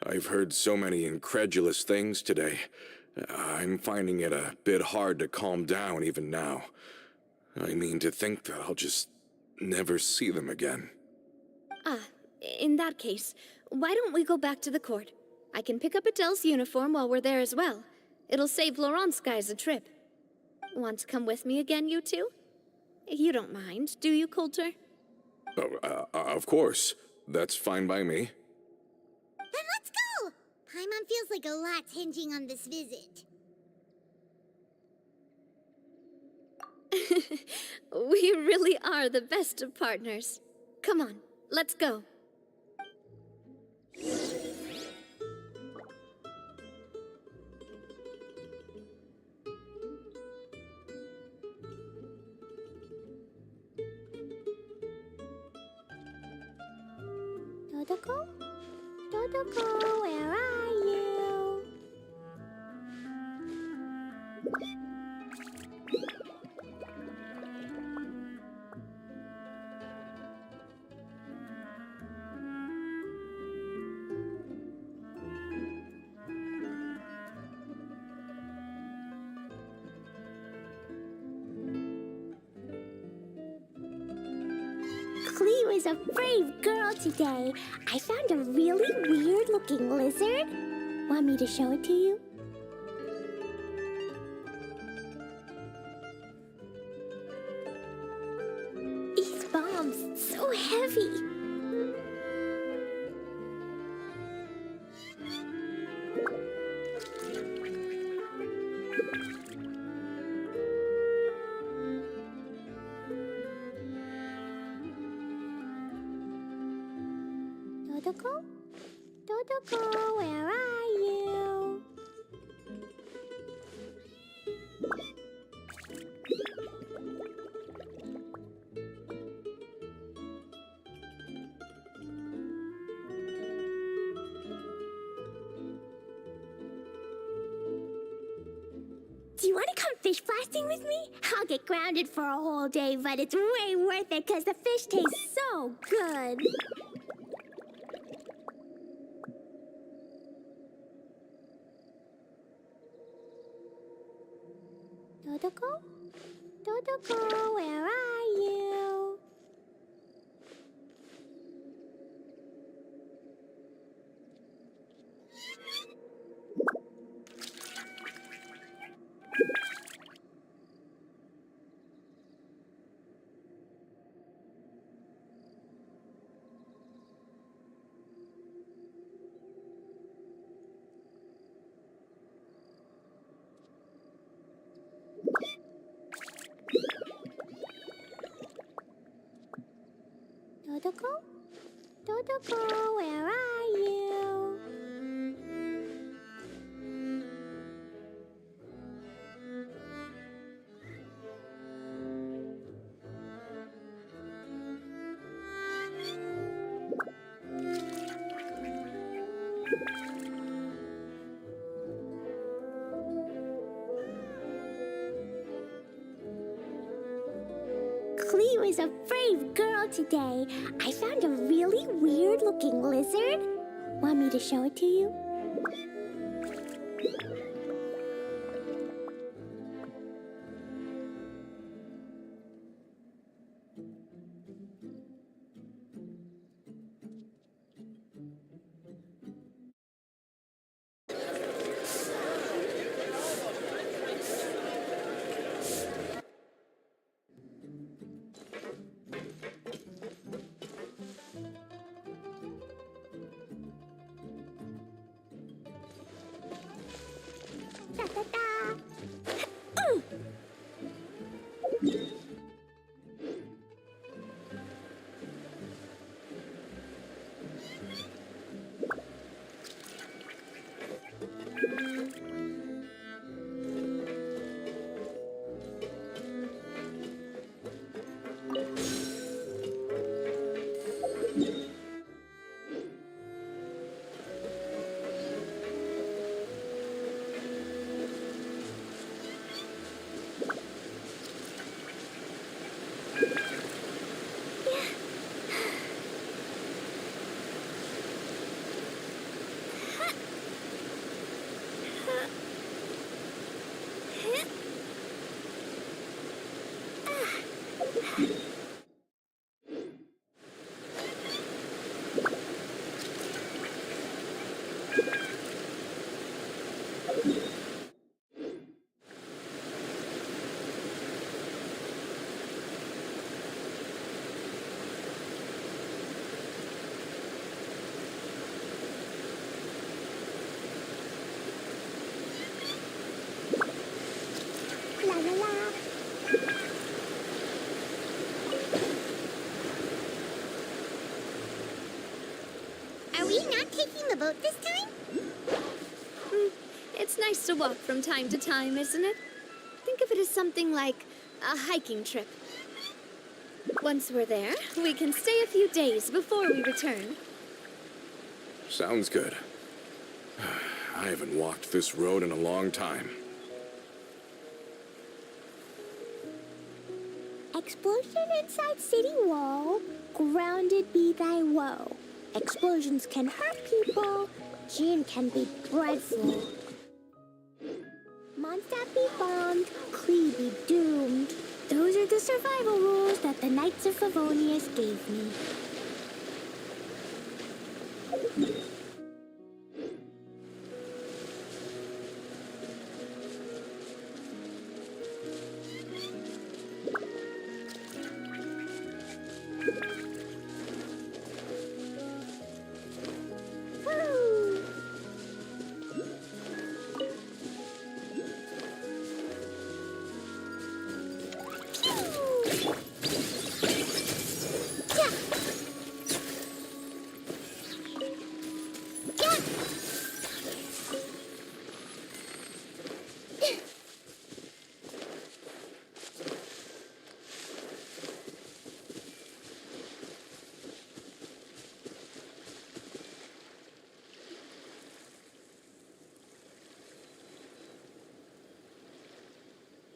S7: I've heard so many incredulous things today. I'm finding it a bit hard to calm down even now. I mean, to think that I'll just never see them again.
S3: In that case, why don't we go back to the court? I can pick up Adele's uniform while we're there as well. It'll save Laurent's guys a trip. Want to come with me again, you two? You don't mind, do you, Coulter?
S7: Of course. That's fine by me.
S2: Then let's go! Paimon feels like a lot's hinging on this visit.
S3: We really are the best of partners. Come on, let's go.
S2: Dodoko? Dodoko, where are you? Cleo is a brave girl today. I found a really weird-looking lizard. Want me to show it to you? These bombs, so heavy. Dodoko? Dodoko, where are you? Do you want to come fish blasting with me? I'll get grounded for a whole day, but it's way worth it because the fish taste so good. Dodoko? Dodoko, where are you? Dodoko? Dodoko, where are you? Cleo is a brave girl today. I found a really weird-looking lizard. Want me to show it to you? Da da da! Are we not taking the boat this time?
S3: It's nice to walk from time to time, isn't it? Think of it as something like a hiking trip. Once we're there, we can stay a few days before we return.
S7: Sounds good. I haven't walked this road in a long time.
S8: Explosion inside city wall. Grounded be thy woe. Explosions can hurt people. Gin can be dreadful. Mondstadt be bombed. Klee be doomed. Those are the survival rules that the Knights of Favonius gave me.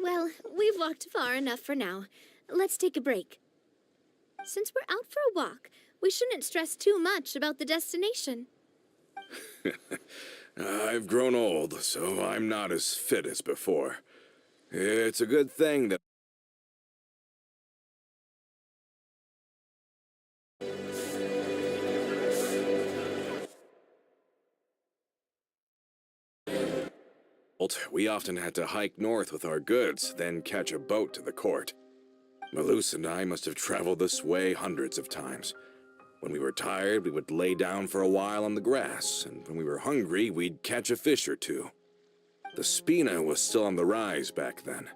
S3: Well, we've walked far enough for now. Let's take a break. Since we're out for a walk, we shouldn't stress too much about the destination.
S7: I've grown old, so I'm not as fit as before. It's a good thing that we often had to hike north with our goods, then catch a boat to the court. Malus and I must have traveled this way hundreds of times. When we were tired, we would lay down for a while on the grass, and when we were hungry, we'd catch a fish or two. The Spina was still on the rise back then.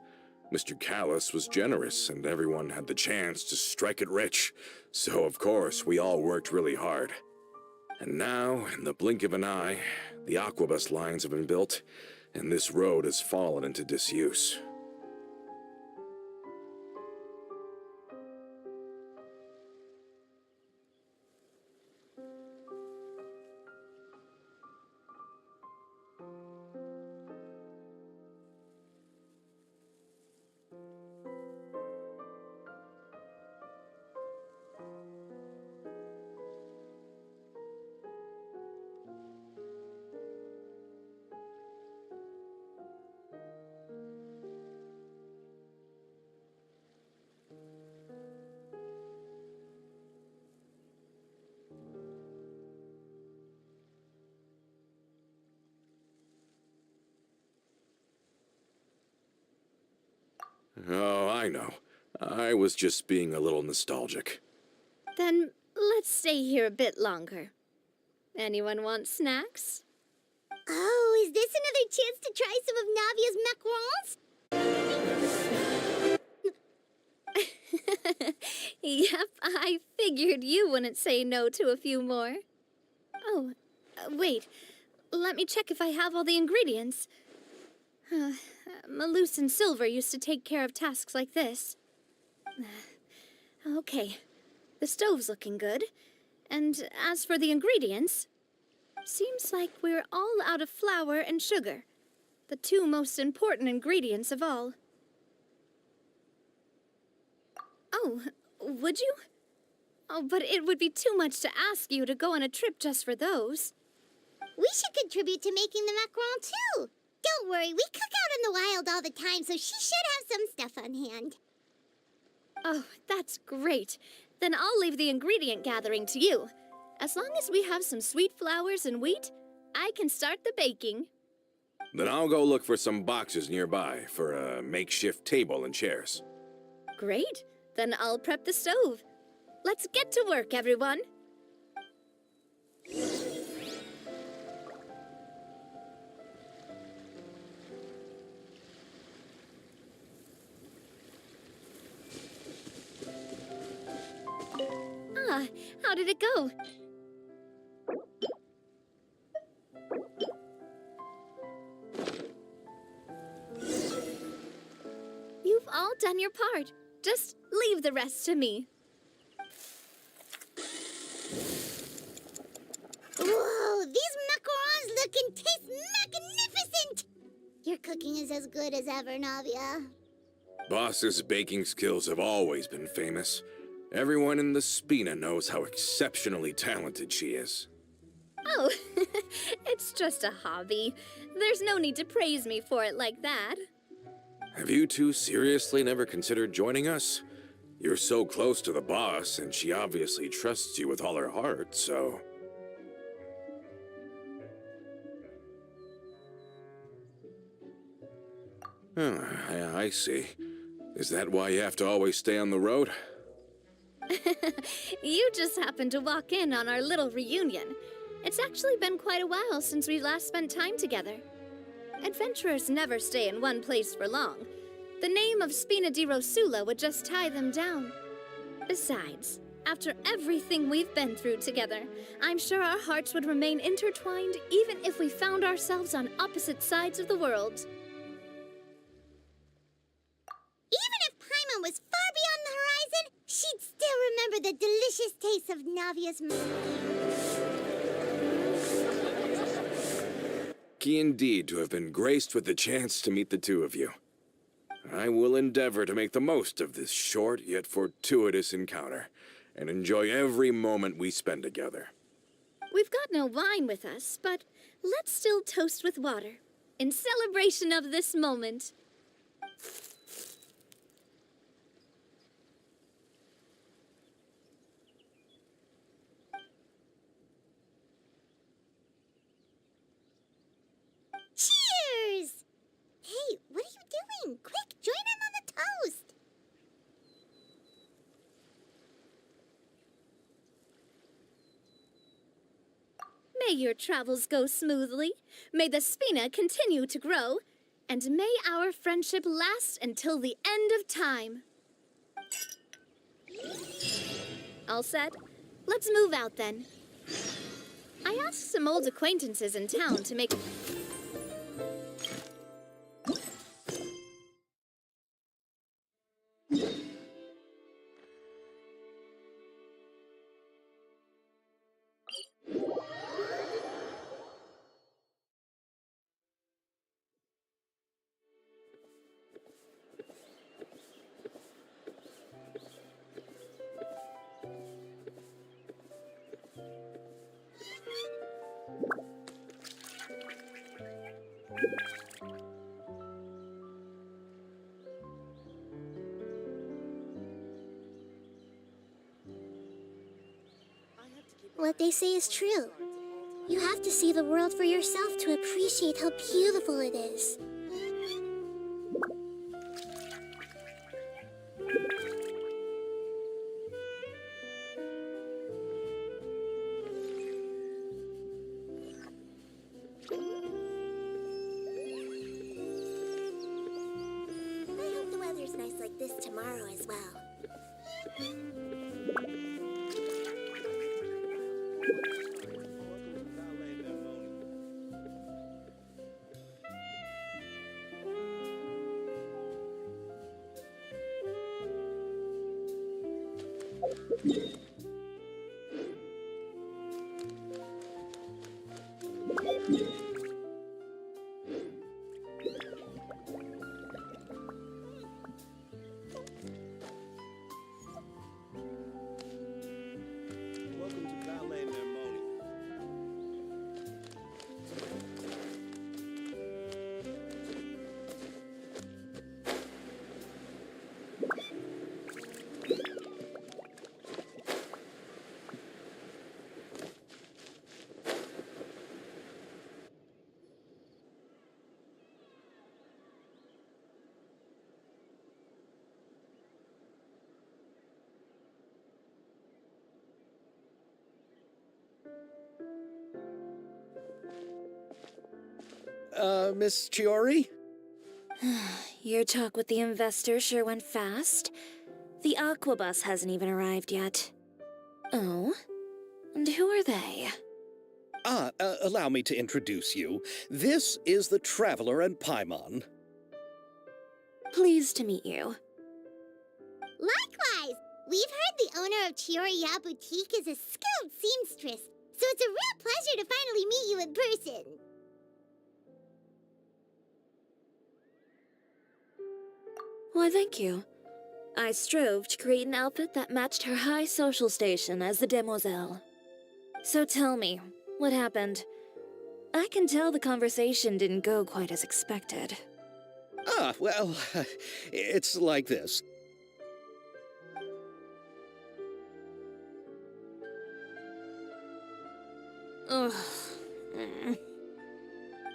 S7: Mr. Callus was generous, and everyone had the chance to strike it rich. So, of course, we all worked really hard. And now, in the blink of an eye, the aquabus lines have been built, and this road has fallen into disuse. Oh, I know. I was just being a little nostalgic.
S3: Then let's stay here a bit longer. Anyone want snacks?
S2: Oh, is this another chance to try some of Navia's macarons?
S3: Yep, I figured you wouldn't say no to a few more. Oh, wait. Let me check if I have all the ingredients. Malus and Silver used to take care of tasks like this. Okay, the stove's looking good. And as for the ingredients, seems like we're all out of flour and sugar, the two most important ingredients of all. Oh, would you? Oh, but it would be too much to ask you to go on a trip just for those.
S2: We should contribute to making the macaron too. Don't worry, we cook out in the wild all the time, so she should have some stuff on hand.
S3: Oh, that's great. Then I'll leave the ingredient gathering to you. As long as we have some sweet flowers and wheat, I can start the baking.
S7: Then I'll go look for some boxes nearby for a makeshift table and chairs.
S3: Great. Then I'll prep the stove. Let's get to work, everyone. How did it go? You've all done your part. Just leave the rest to me.
S2: Whoa, these macarons look and taste magnificent! Your cooking is as good as ever, Navia.
S7: Boss's baking skills have always been famous. Everyone in the Spina knows how exceptionally talented she is.
S3: Oh, it's just a hobby. There's no need to praise me for it like that.
S7: Have you two seriously never considered joining us? You're so close to the boss, and she obviously trusts you with all her heart, so... Oh, I see. Is that why you have to always stay on the road?
S3: You just happened to walk in on our little reunion. It's actually been quite a while since we last spent time together. Adventurers never stay in one place for long. The name of Spina di Rosula would just tie them down. Besides, after everything we've been through together, I'm sure our hearts would remain intertwined even if we found ourselves on opposite sides of the world.
S2: Even if Paimon was far beyond the horizon, she'd still remember the delicious taste of Navia's
S7: Lucky indeed to have been graced with the chance to meet the two of you. I will endeavor to make the most of this short yet fortuitous encounter, and enjoy every moment we spend together.
S3: We've got no wine with us, but let's still toast with water, in celebration of this moment.
S2: Cheers! Hey, what are you doing? Quick, join in on the toast!
S3: May your travels go smoothly, may the Spina continue to grow, and may our friendship last until the end of time. All set? Let's move out then. I asked some old acquaintances in town to make...
S8: What they say is true. You have to see the world for yourself to appreciate how beautiful it is. I hope the weather's nice like this tomorrow as well.
S1: Welcome to Ballet Mermoni. Miss Chiori?
S5: Your talk with the investor sure went fast. The Aquabus hasn't even arrived yet. Oh? And who are they?
S1: Allow me to introduce you. This is the Traveler and Paimon.
S5: Pleased to meet you.
S2: Likewise! We've heard the owner of Chioriya Boutique is a skilled seamstress, so it's a real pleasure to finally meet you in person.
S5: Why, thank you. I strove to create an outfit that matched her high social station as the demoiselle. So tell me, what happened? I can tell the conversation didn't go quite as expected.
S1: Well, it's like this.
S5: Ugh.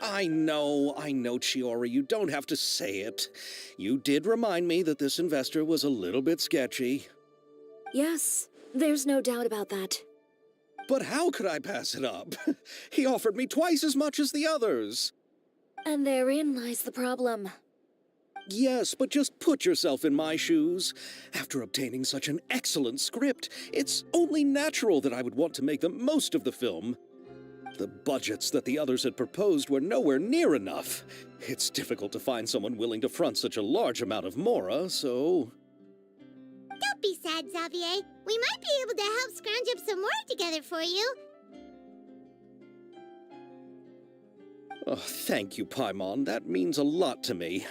S1: I know, Chiori, you don't have to say it. You did remind me that this investor was a little bit sketchy.
S5: Yes, there's no doubt about that.
S1: But how could I pass it up? He offered me twice as much as the others.
S5: And therein lies the problem.
S1: Yes, but just put yourself in my shoes. After obtaining such an excellent script, it's only natural that I would want to make the most of the film. The budgets that the others had proposed were nowhere near enough. It's difficult to find someone willing to front such a large amount of mora, so...
S2: Don't be sad, Xavier. We might be able to help scrounge up some more together for you.
S1: Oh, thank you, Paimon. That means a lot to me.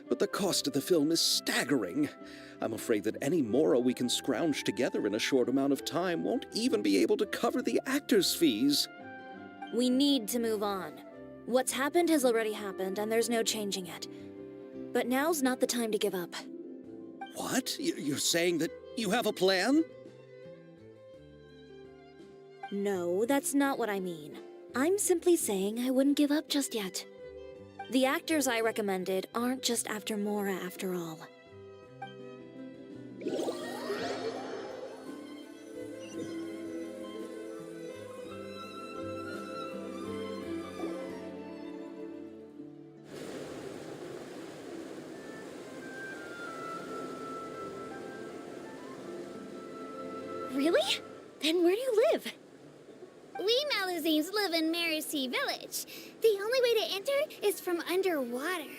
S1: But the cost of the film is staggering. I'm afraid that any mora we can scrounge together in a short amount of time won't even be able to cover the actors' fees.
S5: We need to move on. What's happened has already happened, and there's no changing it. But now's not the time to give up.
S1: What? You're saying that you have a plan?
S5: No, that's not what I mean. I'm simply saying I wouldn't give up just yet. The actors I recommended aren't just after Mora after all.
S8: Really? Then where do you live?
S2: We Malazines live in Marcy Village. The only way to enter is from underwater.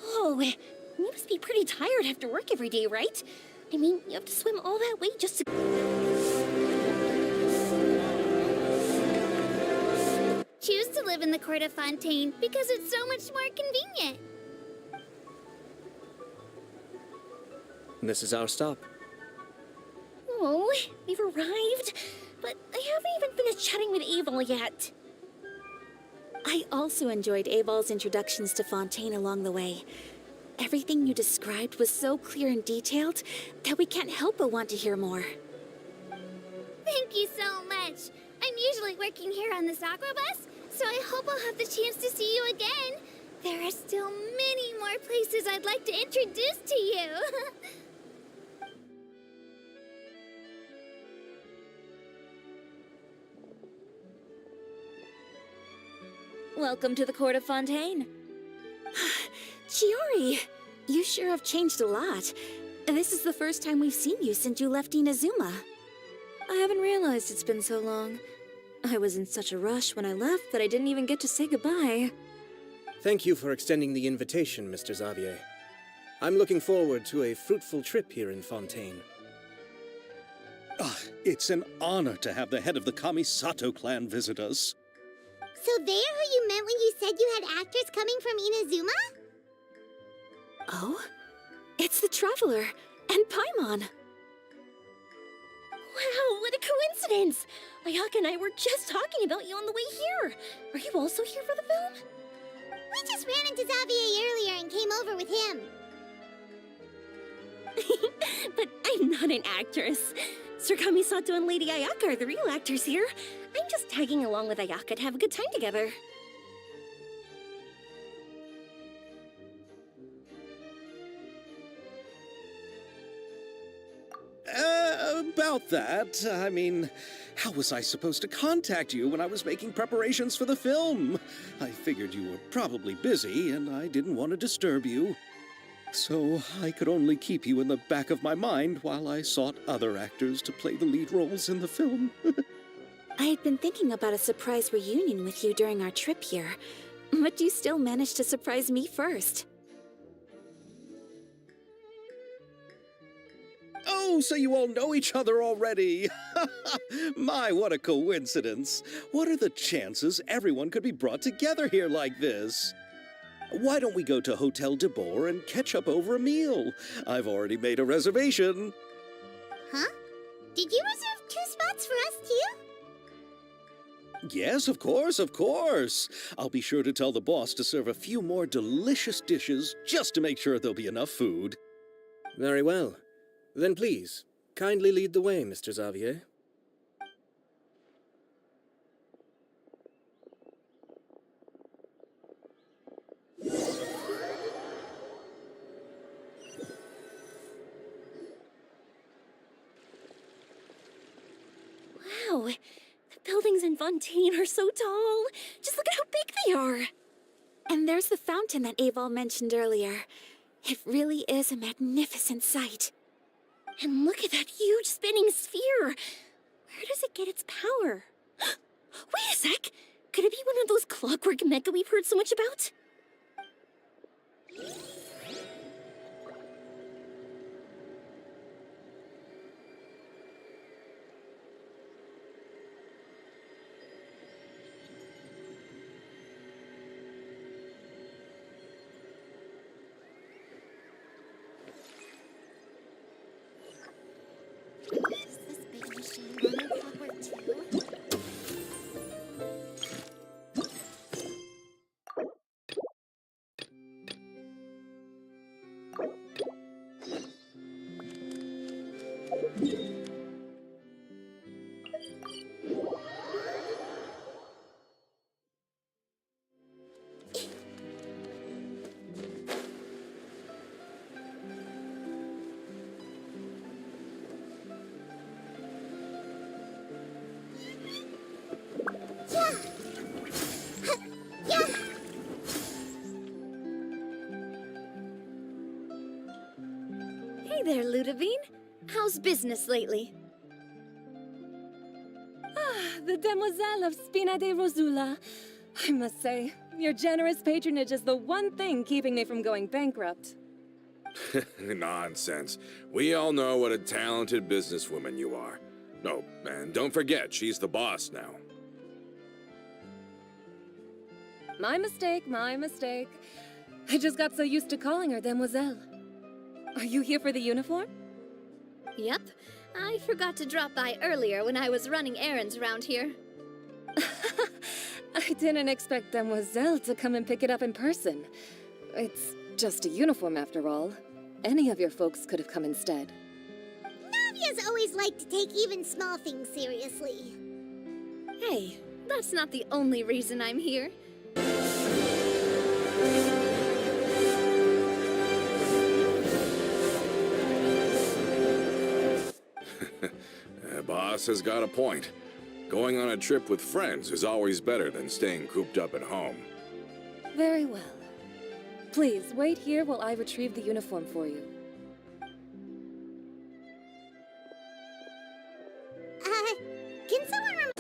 S8: Oh, you must be pretty tired after work every day, right? I mean, you have to swim all that way just to...
S2: Choose to live in the Court of Fontaine because it's so much more convenient.
S4: This is our stop.
S8: Oh, we've arrived. But I haven't even finished chatting with Abel yet.
S5: I also enjoyed Aval's introductions to Fontaine along the way. Everything you described was so clear and detailed that we can't help but want to hear more.
S2: Thank you so much. I'm usually working here on this aqua bus, so I hope I'll have the chance to see you again. There are still many more places I'd like to introduce to you.
S5: Welcome to the Court of Fontaine. Chiori, you sure have changed a lot. This is the first time we've seen you since you left Inazuma. I haven't realized it's been so long. I was in such a rush when I left that I didn't even get to say goodbye.
S9: Thank you for extending the invitation, Mr. Xavier. I'm looking forward to a fruitful trip here in Fontaine.
S1: It's an honor to have the head of the Kamisato clan visit us.
S2: So they're who you meant when you said you had actors coming from Inazuma?
S5: Oh? It's the Traveler and Paimon.
S8: Wow, what a coincidence! Ayaka and I were just talking about you on the way here. Are you also here for the film?
S2: We just ran into Xavier earlier and came over with him.
S8: But I'm not an actress. Sir Kamisato and Lady Ayaka are the real actors here. I'm just tagging along with Ayaka to have a good time together.
S1: About that, I mean, how was I supposed to contact you when I was making preparations for the film? I figured you were probably busy, and I didn't want to disturb you. So I could only keep you in the back of my mind while I sought other actors to play the lead roles in the film.
S5: I had been thinking about a surprise reunion with you during our trip here, but you still managed to surprise me first.
S1: Oh, so you all know each other already. My, what a coincidence. What are the chances everyone could be brought together here like this? Why don't we go to Hotel de Boer and catch up over a meal? I've already made a reservation.
S2: Huh? Did you reserve 2 spots for us too?
S1: Yes, of course, of course. I'll be sure to tell the boss to serve a few more delicious dishes just to make sure there'll be enough food.
S9: Very well. Then please, kindly lead the way, Mr. Xavier.
S5: Wow, the buildings in Fontaine are so tall. Just look at how big they are. And there's the fountain that Aval mentioned earlier. It really is a magnificent sight. And look at that huge spinning sphere. Where does it get its power? Wait a sec! Could it be one of those clockwork mecha we've heard so much about?
S2: Is this big machine running clockwork too?
S3: Hey there, Ludovine. How's business lately?
S10: The demoiselle of Spina de Rosula. I must say, your generous patronage is the one thing keeping me from going bankrupt.
S7: Nonsense. We all know what a talented businesswoman you are. No, and don't forget, she's the boss now.
S10: My mistake, my mistake. I just got so used to calling her demoiselle. Are you here for the uniform?
S3: Yep. I forgot to drop by earlier when I was running errands around here.
S10: I didn't expect demoiselle to come and pick it up in person. It's just a uniform after all. Any of your folks could have come instead.
S2: Navia's always liked to take even small things seriously.
S3: Hey, that's not the only reason I'm here.
S7: Boss has got a point. Going on a trip with friends is always better than staying cooped up at home.
S10: Very well. Please, wait here while I retrieve the uniform for you.
S2: Can someone remember?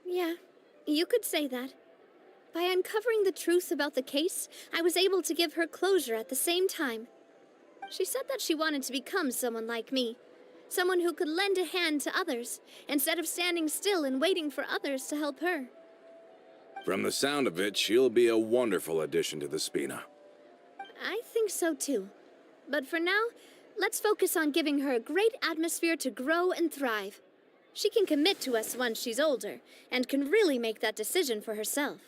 S3: Yeah, You could say that. By uncovering the truth about the case, I was able to give her closure at the same time. She said that she wanted to become someone like me. Someone who could lend a hand to others, instead of standing still and waiting for others to help her.
S7: From the sound of it, she'll be a wonderful addition to the Spina.
S3: I think so too. But for now, let's focus on giving her a great atmosphere to grow and thrive. She can commit to us once she's older, and can really make that decision for herself.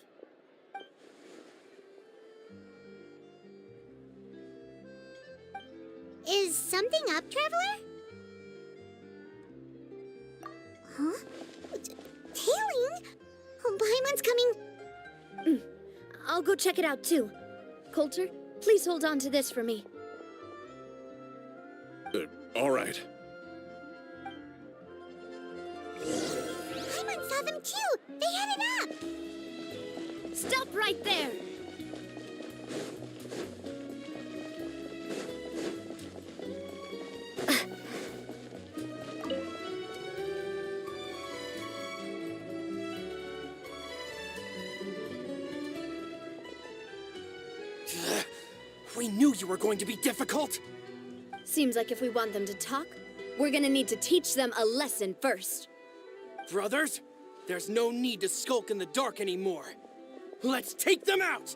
S2: Is something up, Traveler? Huh? Tailing? Oh, Paimon's coming.
S3: I'll go check it out too. Coulter, please hold on to this for me.
S7: All right.
S2: Paimon saw them too. They headed up.
S3: Stop right there!
S4: We knew you were going to be difficult!
S3: Seems like if we want them to talk, we're gonna need to teach them a lesson first.
S4: Brothers, there's no need to skulk in the dark anymore. Let's take them out!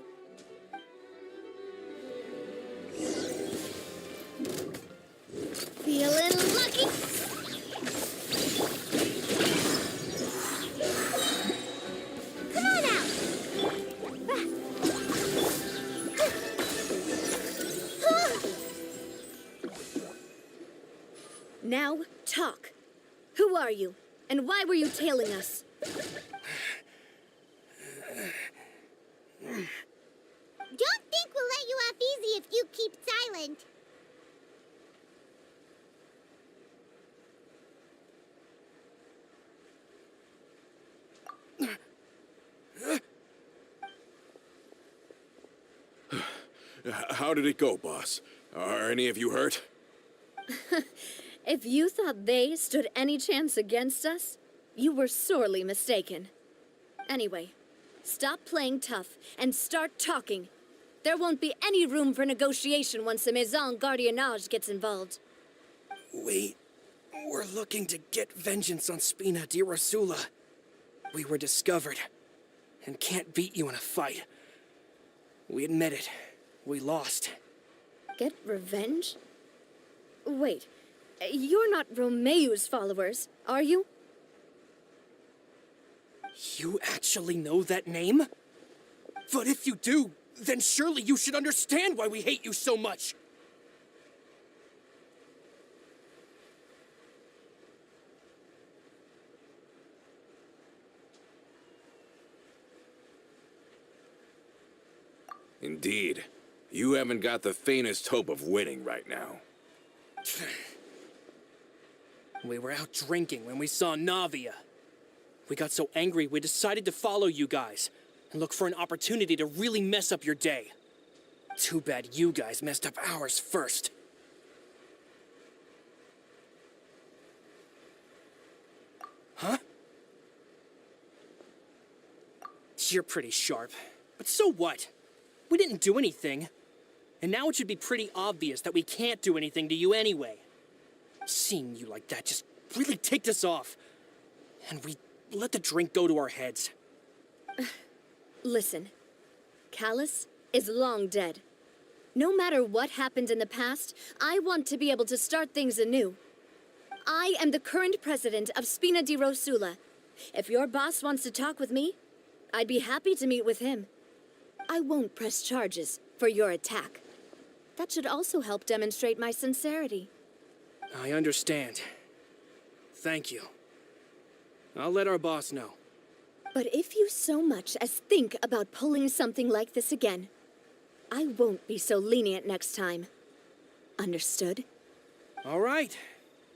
S3: Feeling lucky?
S2: Come on out.
S3: Now, talk. Who are you? And why were you tailing us?
S2: Don't think we'll let you off easy if you keep silent.
S7: How did it go, boss? Are any of you hurt?
S3: If you thought they stood any chance against us, you were sorely mistaken. Anyway, stop playing tough and start talking. There won't be any room for negotiation once the Maison Gardiennage gets involved.
S4: We were looking to get vengeance on Spina di Rosula. We were discovered and can't beat you in a fight. We admit it. We lost.
S3: Get revenge? Wait, you're not Romeu's followers, are you?
S4: You actually know that name? But if you do, then surely you should understand why we hate you so much.
S7: Indeed. You haven't got the faintest hope of winning right now.
S4: We were out drinking when we saw Navia. We got so angry we decided to follow you guys and look for an opportunity to really mess up your day. Too bad you guys messed up ours first. Huh? You're pretty sharp, but so what? We didn't do anything. And now it should be pretty obvious that we can't do anything to you anyway. Seeing you like that just really ticked us off. And we let the drink go to our heads.
S3: Listen, Callus is long dead. No matter what happened in the past, I want to be able to start things anew. I am the current president of Spina di Rosula. If your boss wants to talk with me, I'd be happy to meet with him. I won't press charges for your attack. That should also help demonstrate my sincerity.
S4: I understand. Thank you. I'll let our boss know.
S3: But if you so much as think about pulling something like this again, I won't be so lenient next time. Understood?
S4: All right.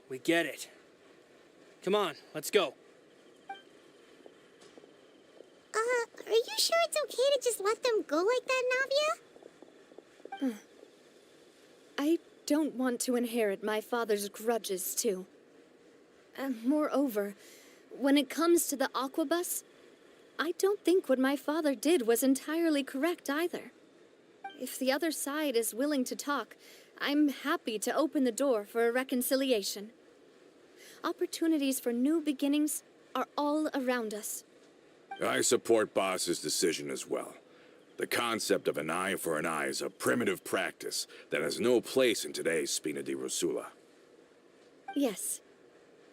S4: We get it. Come on, let's go.
S2: Are you sure it's okay to just let them go like that, Navia?
S3: I don't want to inherit my father's grudges, too. And moreover, when it comes to the Aquabus, I don't think what my father did was entirely correct either. If the other side is willing to talk, I'm happy to open the door for a reconciliation. Opportunities for new beginnings are all around us.
S7: I support Boss's decision as well. The concept of an eye for an eye is a primitive practice that has no place in today's Spina di Rosula.
S3: Yes.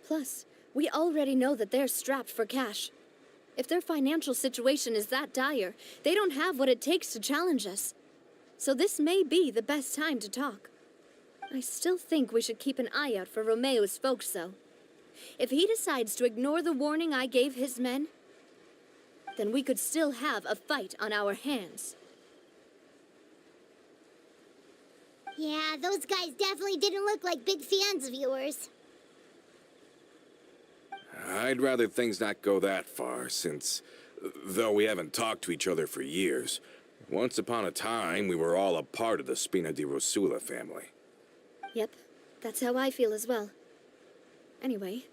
S3: Plus, we already know that they're strapped for cash. If their financial situation is that dire, they don't have what it takes to challenge us. So this may be the best time to talk. I still think we should keep an eye out for Romeo's folks, though. If he decides to ignore the warning I gave his men, then we could still have a fight on our hands.
S2: Yeah, those guys definitely didn't look like big fans of yours.
S7: I'd rather things not go that far, since, though we haven't talked to each other for years, once upon a time we were all a part of the Spina di Rosula family.
S3: Yep, that's how I feel as well. Anyway,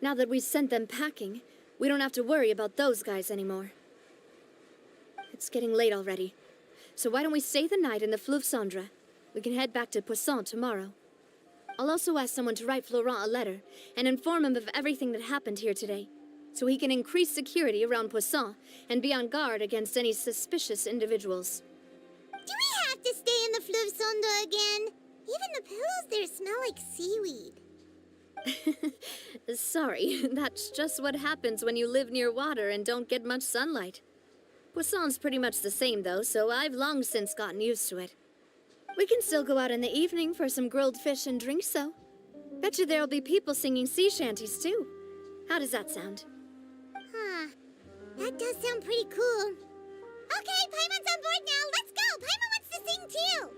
S3: now that we've sent them packing, we don't have to worry about those guys anymore. It's getting late already, so why don't we stay the night in the Fleuve Cendre? We can head back to Poisson tomorrow. I'll also ask someone to write Florent a letter and inform him of everything that happened here today, so he can increase security around Poisson and be on guard against any suspicious individuals.
S2: Do we have to stay in the Fleuve Cendre again? Even the pillows there smell like seaweed.
S3: Sorry, that's just what happens when you live near water and don't get much sunlight. Poisson's pretty much the same, though, so I've long since gotten used to it. We can still go out in the evening for some grilled fish and drinks, though. Bet you there'll be people singing sea shanties, too. How does that sound?
S2: Huh. That does sound pretty cool. Okay, Paimon's on board now. Let's go. Paimon wants to sing too.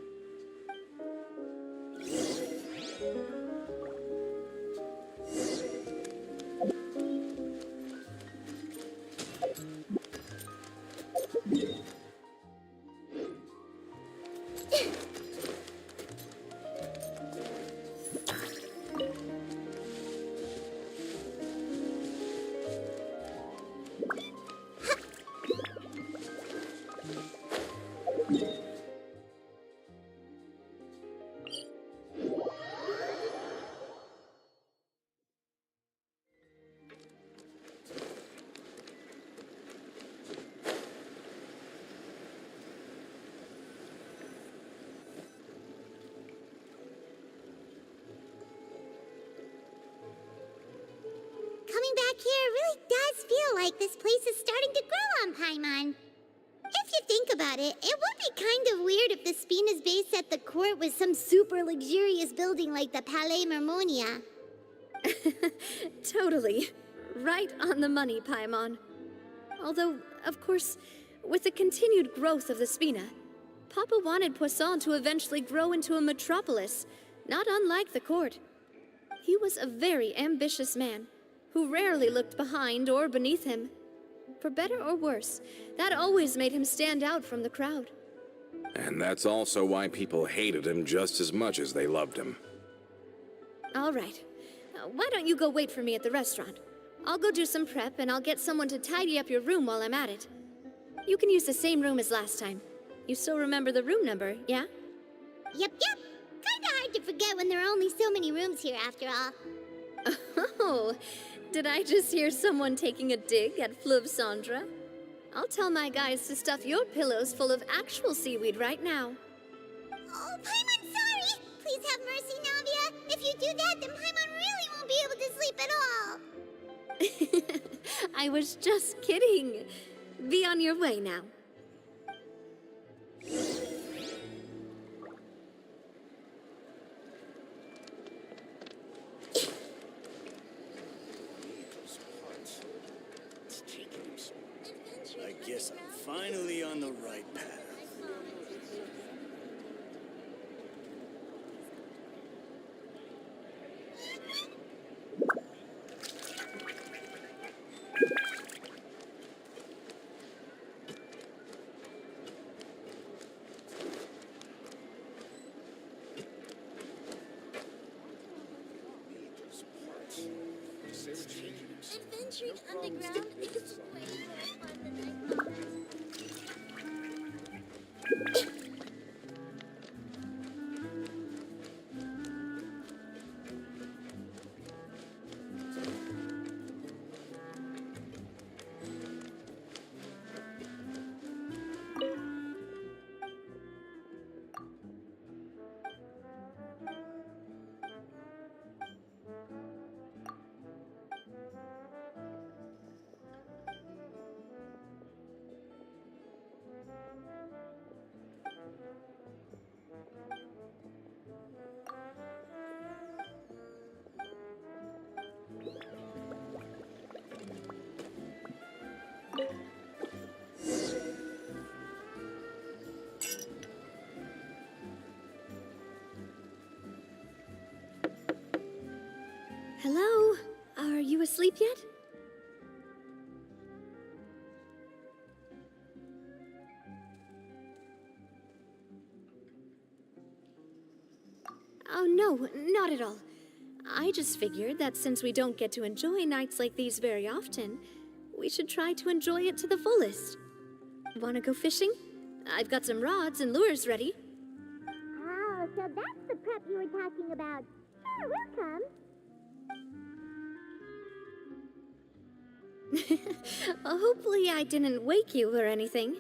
S2: Coming back here really does feel like this place is starting to grow on Paimon. If you think about it, it would be kind of weird if the Spina's base at the court was some super luxurious building like the Palais Mermonia.
S3: Totally. Right on the money, Paimon. Although, of course, with the continued growth of the Spina, Papa wanted Poisson to eventually grow into a metropolis, not unlike the court. He was a very ambitious man, who rarely looked behind or beneath him. For better or worse, that always made him stand out from the crowd.
S7: And that's also why people hated him just as much as they loved him.
S3: All right. Why don't you go wait for me at the restaurant? I'll go do some prep, and I'll get someone to tidy up your room while I'm at it. You can use the same room as last time. You still remember the room number, yeah?
S2: Yep. Kinda hard to forget when there are only so many rooms here after all.
S3: Oh, did I just hear someone taking a dig at Fleuve Cendre? I'll tell my guys to stuff your pillows full of actual seaweed right now.
S2: Oh, Paimon, sorry! Please have mercy, Navia. If you do that, then Paimon really won't be able to sleep at all.
S3: I was just kidding. Be on your way now.
S11: I guess I'm finally on the right path.
S6: Adventuring underground is way more fun than I thought.
S3: Hello? Are you asleep yet? Oh, no, not at all. I just figured that since we don't get to enjoy nights like these very often, we should try to enjoy it to the fullest. Wanna go fishing? I've got some rods and lures ready.
S2: Oh, so that's the prep you were talking about. Sure, we'll come.
S3: Hopefully I didn't wake you or anything.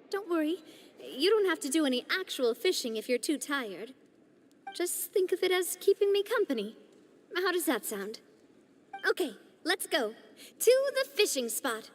S3: Don't worry, you don't have to do any actual fishing if you're too tired. Just think of it as keeping me company. How does that sound? Okay, let's go. To the fishing spot.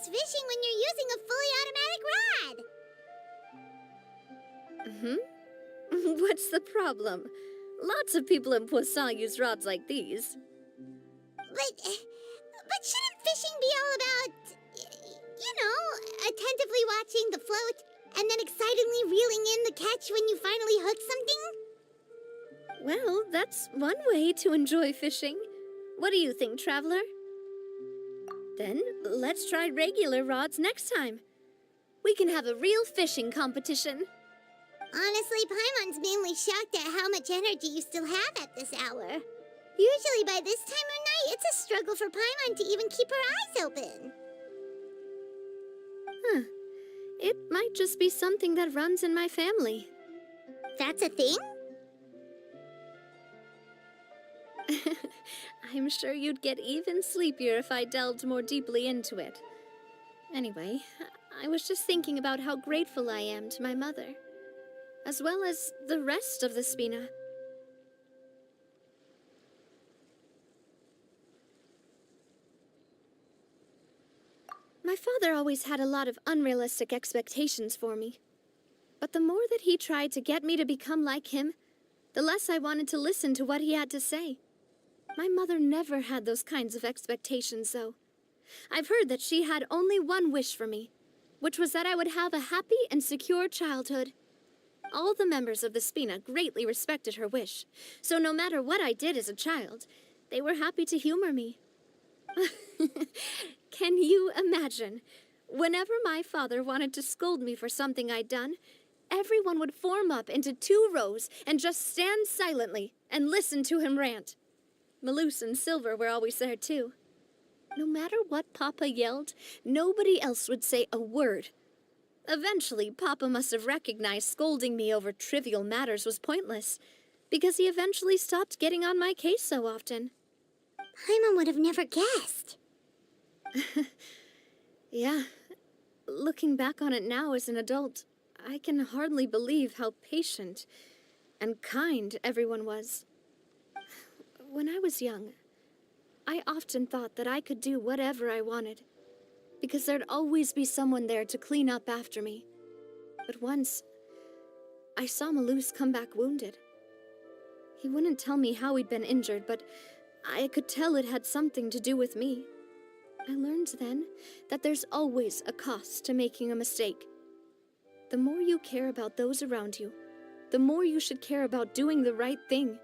S2: Fishing when you're using a fully automatic rod.
S3: What's the problem? Lots of people in Poisson use rods like these.
S2: But shouldn't fishing be all about, attentively watching the float and then excitedly reeling in the catch when you finally hook something?
S3: Well, that's one way to enjoy fishing. What do you think, Traveler? Then let's try regular rods next time. We can have a real fishing competition.
S2: Honestly, Paimon's mainly shocked at how much energy you still have at this hour. Usually by this time of night, it's a struggle for Paimon to even keep her eyes open.
S3: Huh. It might just be something that runs in my family.
S2: That's a thing?
S3: I'm sure you'd get even sleepier if I delved more deeply into it. Anyway, I was just thinking about how grateful I am to my mother, as well as the rest of the Spina. My father always had a lot of unrealistic expectations for me. But the more that he tried to get me to become like him, the less I wanted to listen to what he had to say. My mother never had those kinds of expectations, though. I've heard that she had only one wish for me, which was that I would have a happy and secure childhood. All the members of the Spina greatly respected her wish, so no matter what I did as a child, they were happy to humor me. Can you imagine? Whenever my father wanted to scold me for something I'd done, everyone would form up into 2 rows and just stand silently and listen to him rant. Malouse and Silver were always there, too. No matter what Papa yelled, nobody else would say a word. Eventually, Papa must have recognized scolding me over trivial matters was pointless, because he eventually stopped getting on my case so often.
S2: Paimon would have never guessed.
S3: Yeah, looking back on it now as an adult, I can hardly believe how patient and kind everyone was. When I was young, I often thought that I could do whatever I wanted, because there'd always be someone there to clean up after me. But once, I saw Malouse come back wounded. He wouldn't tell me how he'd been injured, but I could tell it had something to do with me. I learned then that there's always a cost to making a mistake. The more you care about those around you, the more you should care about doing the right thing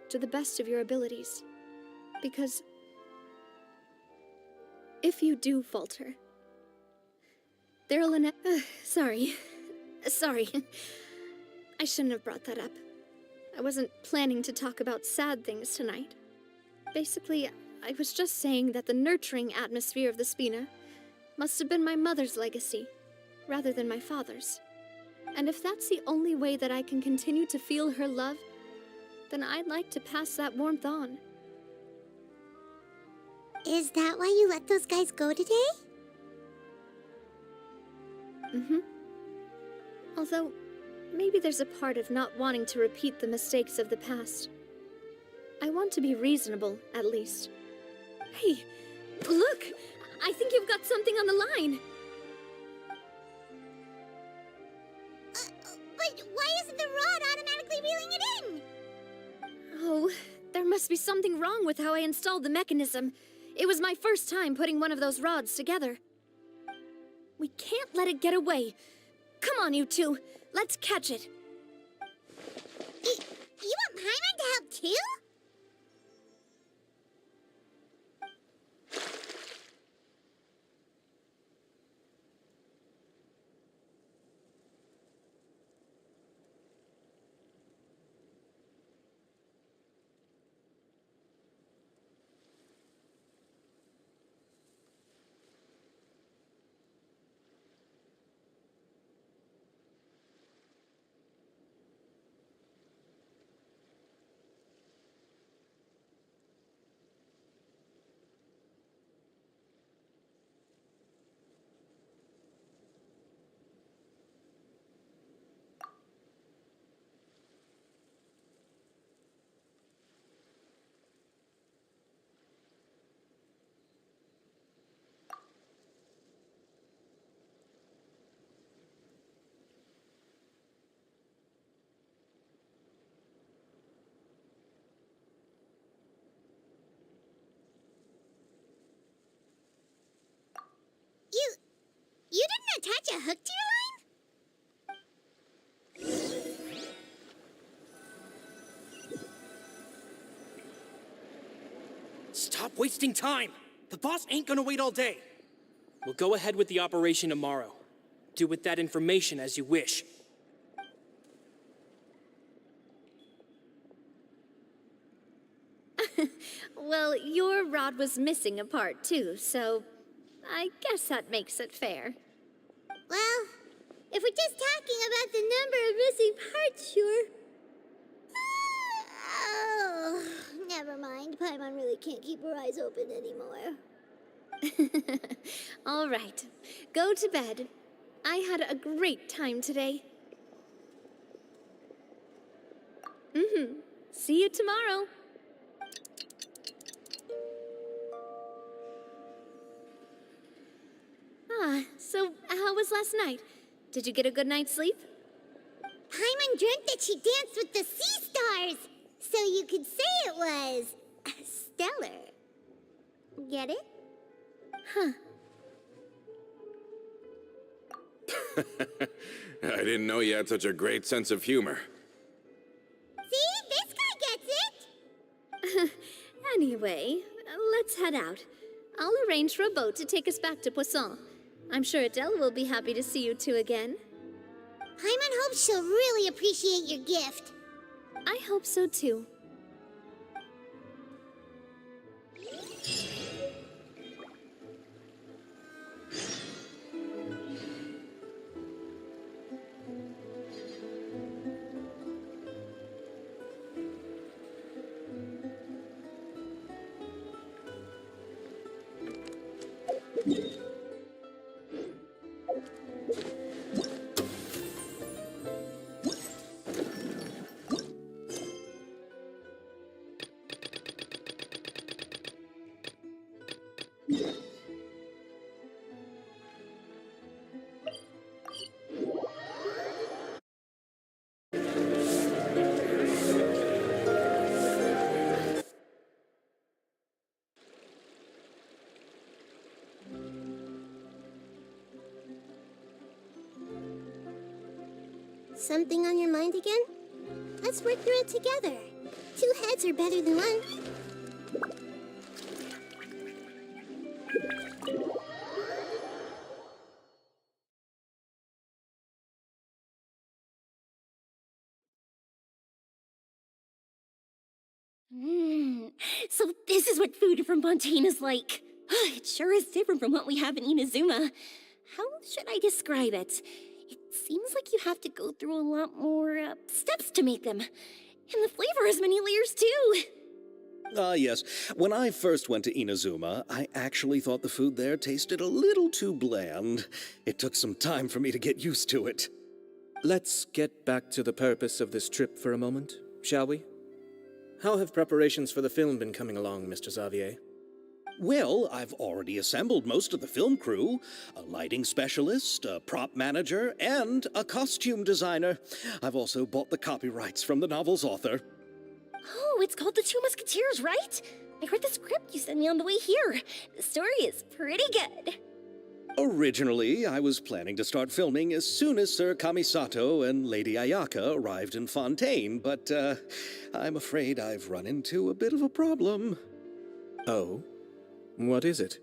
S3: to the best of your abilities. Because if you do falter, there'll Sorry. I shouldn't have brought that up. I wasn't planning to talk about sad things tonight. Basically, I was just saying that the nurturing atmosphere of the Spina must have been my mother's legacy, rather than my father's. And if that's the only way that I can continue to feel her love, then I'd like to pass that warmth on.
S2: Is that why you let those guys go today?
S3: Mm-hmm. Although, maybe there's a part of not wanting to repeat the mistakes of the past. I want to be reasonable, at least. Hey, look! I think you've got something on the line!
S2: But why isn't the rod automatically reeling it in?
S3: Oh, there must be something wrong with how I installed the mechanism. It was my first time putting one of those rods together. We can't let it get away. Come on, you two. Let's catch it.
S2: You want Paimon to help too? You didn't attach a hook to your line?
S4: Stop wasting time! The boss ain't gonna wait all day. We'll go ahead with the operation tomorrow. Do with that information as you wish.
S3: Well, your rod was missing a part, too, so I guess that makes it fair.
S2: Well, if we're just talking about the number of missing parts, sure. Oh, never mind. Paimon really can't keep her eyes open anymore.
S3: All right, go to bed. I had a great time today. See you tomorrow. So how was last night? Did you get a good night's sleep?
S2: Paimon dreamt that she danced with the sea stars, so you could say it was stellar. Get it?
S7: I didn't know you had such a great sense of humor.
S2: See? This guy gets it!
S3: Anyway, let's head out. I'll arrange for a boat to take us back to Poisson. I'm sure Adele will be happy to see you two again.
S2: Paimon hopes she'll really appreciate your gift.
S3: I hope so too.
S2: Something on your mind again? Let's work through it together. 2 heads are better than 1.
S8: So this is what food from Fontaine is like. It sure is different from what we have in Inazuma. How should I describe it? It seems like you have to go through a lot more steps to make them. And the flavor has many layers too.
S1: Yes. When I first went to Inazuma, I actually thought the food there tasted a little too bland. It took some time for me to get used to it.
S9: Let's get back to the purpose of this trip for a moment, shall we? How have preparations for the film been coming along, Mr. Xavier?
S1: Well, I've already assembled most of the film crew. A lighting specialist, a prop manager, and a costume designer. I've also bought the copyrights from the novel's author.
S8: Oh, it's called The Two Musketeers, right? I read the script you sent me on the way here. The story is pretty good.
S1: Originally, I was planning to start filming as soon as Sir Kamisato and Lady Ayaka arrived in Fontaine, but I'm afraid I've run into a bit of a problem.
S9: Oh? What is it?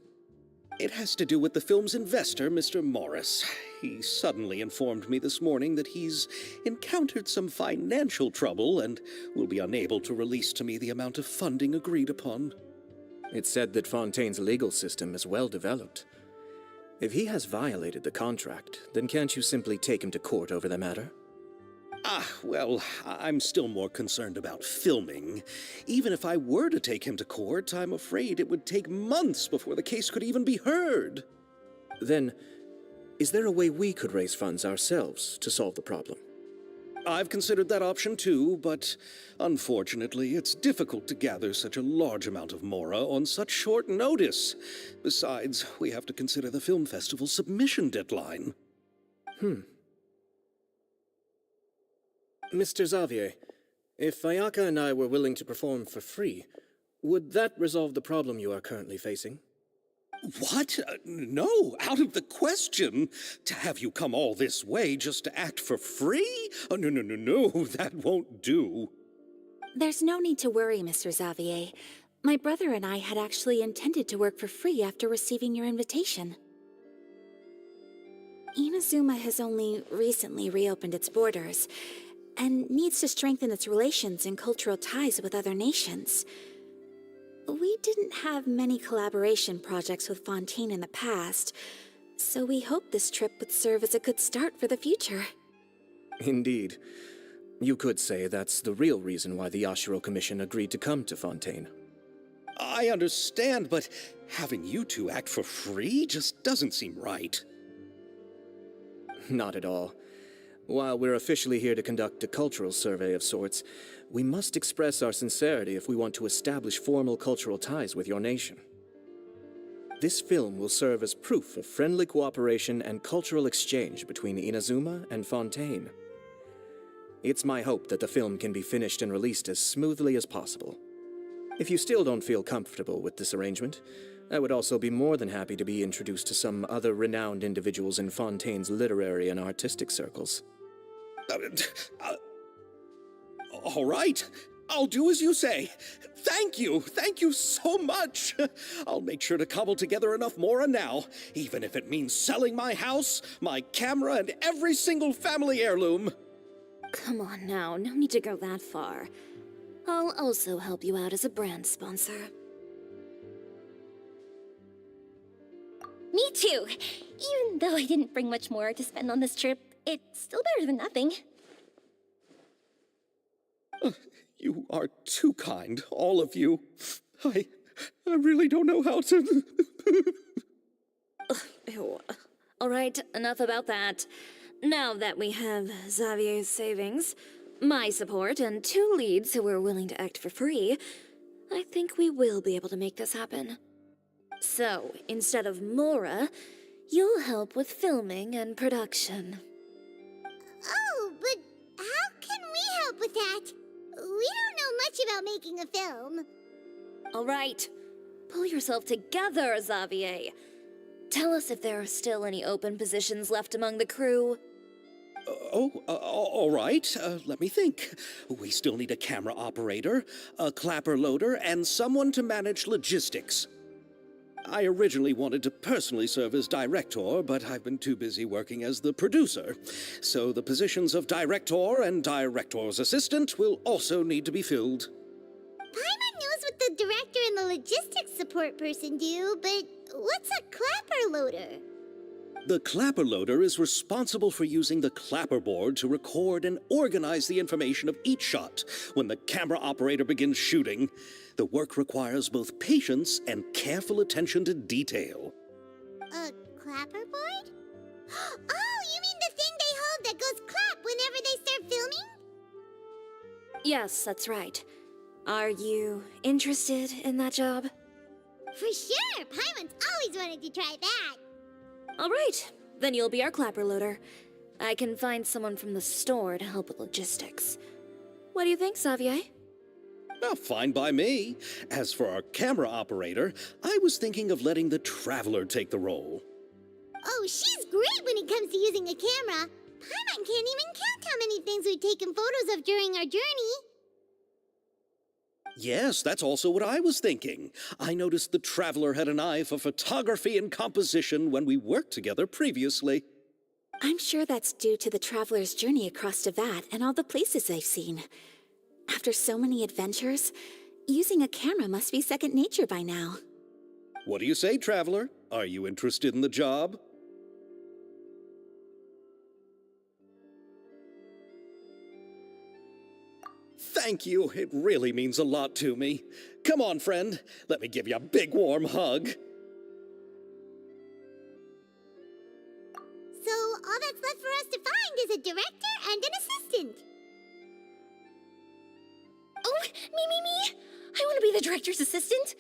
S1: It has to do with the film's investor, Mr. Morris. He suddenly informed me this morning that he's encountered some financial trouble and will be unable to release to me the amount of funding agreed upon.
S9: It's said that Fontaine's legal system is well developed. If he has violated the contract, then can't you simply take him to court over the matter?
S1: Well, I'm still more concerned about filming. Even if I were to take him to court, I'm afraid it would take months before the case could even be heard.
S9: Then, is there a way we could raise funds ourselves to solve the problem?
S1: I've considered that option too, but unfortunately, it's difficult to gather such a large amount of mora on such short notice. Besides, we have to consider the film festival's submission deadline.
S9: Mr. Xavier, if Ayaka and I were willing to perform for free, would that resolve the problem you are currently facing?
S1: What? No, out of the question. To have you come all this way just to act for free? Oh, no, that won't do.
S12: There's no need to worry, Mr. Xavier. My brother and I had actually intended to work for free after receiving your invitation. Inazuma has only recently reopened its borders, and needs to strengthen its relations and cultural ties with other nations. We didn't have many collaboration projects with Fontaine in the past, so we hoped this trip would serve as a good start for the future.
S9: Indeed. You could say that's the real reason why the Yashiro Commission agreed to come to Fontaine.
S1: I understand, but having you two act for free just doesn't seem right.
S9: Not at all. While we're officially here to conduct a cultural survey of sorts, we must express our sincerity if we want to establish formal cultural ties with your nation. This film will serve as proof of friendly cooperation and cultural exchange between Inazuma and Fontaine. It's my hope that the film can be finished and released as smoothly as possible. If you still don't feel comfortable with this arrangement, I would also be more than happy to be introduced to some other renowned individuals in Fontaine's literary and artistic circles.
S1: All right. I'll do as you say. Thank you. Thank you so much. I'll make sure to cobble together enough mora now, even if it means selling my house, my camera, and every single family heirloom.
S5: Come on now, no need to go that far. I'll also help you out as a brand sponsor.
S8: Me too. Even though I didn't bring much more to spend on this trip, it's still better than nothing.
S1: You are too kind, all of you. I really don't know how to...
S5: Ew. All right, enough about that. Now that we have Xavier's savings, my support, and 2 leads who are willing to act for free, I think we will be able to make this happen. So, instead of Mora, you'll help with filming and production.
S2: Oh, but how can we help with that? We don't know much about making a film.
S5: All right, pull yourself together, Xavier. Tell us if there are still any open positions left among the crew.
S1: All right. Let me think. We still need a camera operator, a clapper loader, and someone to manage logistics. I originally wanted to personally serve as director, but I've been too busy working as the producer. So the positions of director and director's assistant will also need to be filled.
S2: Paimon knows what the director and the logistics support person do, but what's a clapper loader?
S1: The clapper loader is responsible for using the clapper board to record and organize the information of each shot when the camera operator begins shooting. The work requires both patience and careful attention to detail.
S2: A clapper board? Oh, you mean the thing they hold that goes clap whenever they start filming?
S5: Yes, that's right. Are you interested in that job?
S2: For sure! Paimon's always wanted to try that.
S5: All right, then you'll be our clapper loader. I can find someone from the store to help with logistics. What do you think, Xavier?
S1: Fine by me. As for our camera operator, I was thinking of letting the Traveler take the role.
S2: Oh, she's great when it comes to using a camera. Paimon can't even count how many things we've taken photos of during our journey.
S1: Yes, that's also what I was thinking. I noticed the Traveler had an eye for photography and composition when we worked together previously.
S12: I'm sure that's due to the traveler's journey across Devat and all the places they've seen. After so many adventures, using a camera must be second nature by now.
S1: What do you say, Traveler? Are you interested in the job? Thank you. It really means a lot to me. Come on, friend. Let me give you a big warm hug.
S2: So all that's left for us to find is a director and an assistant.
S8: Oh, me! I want to be the director's assistant.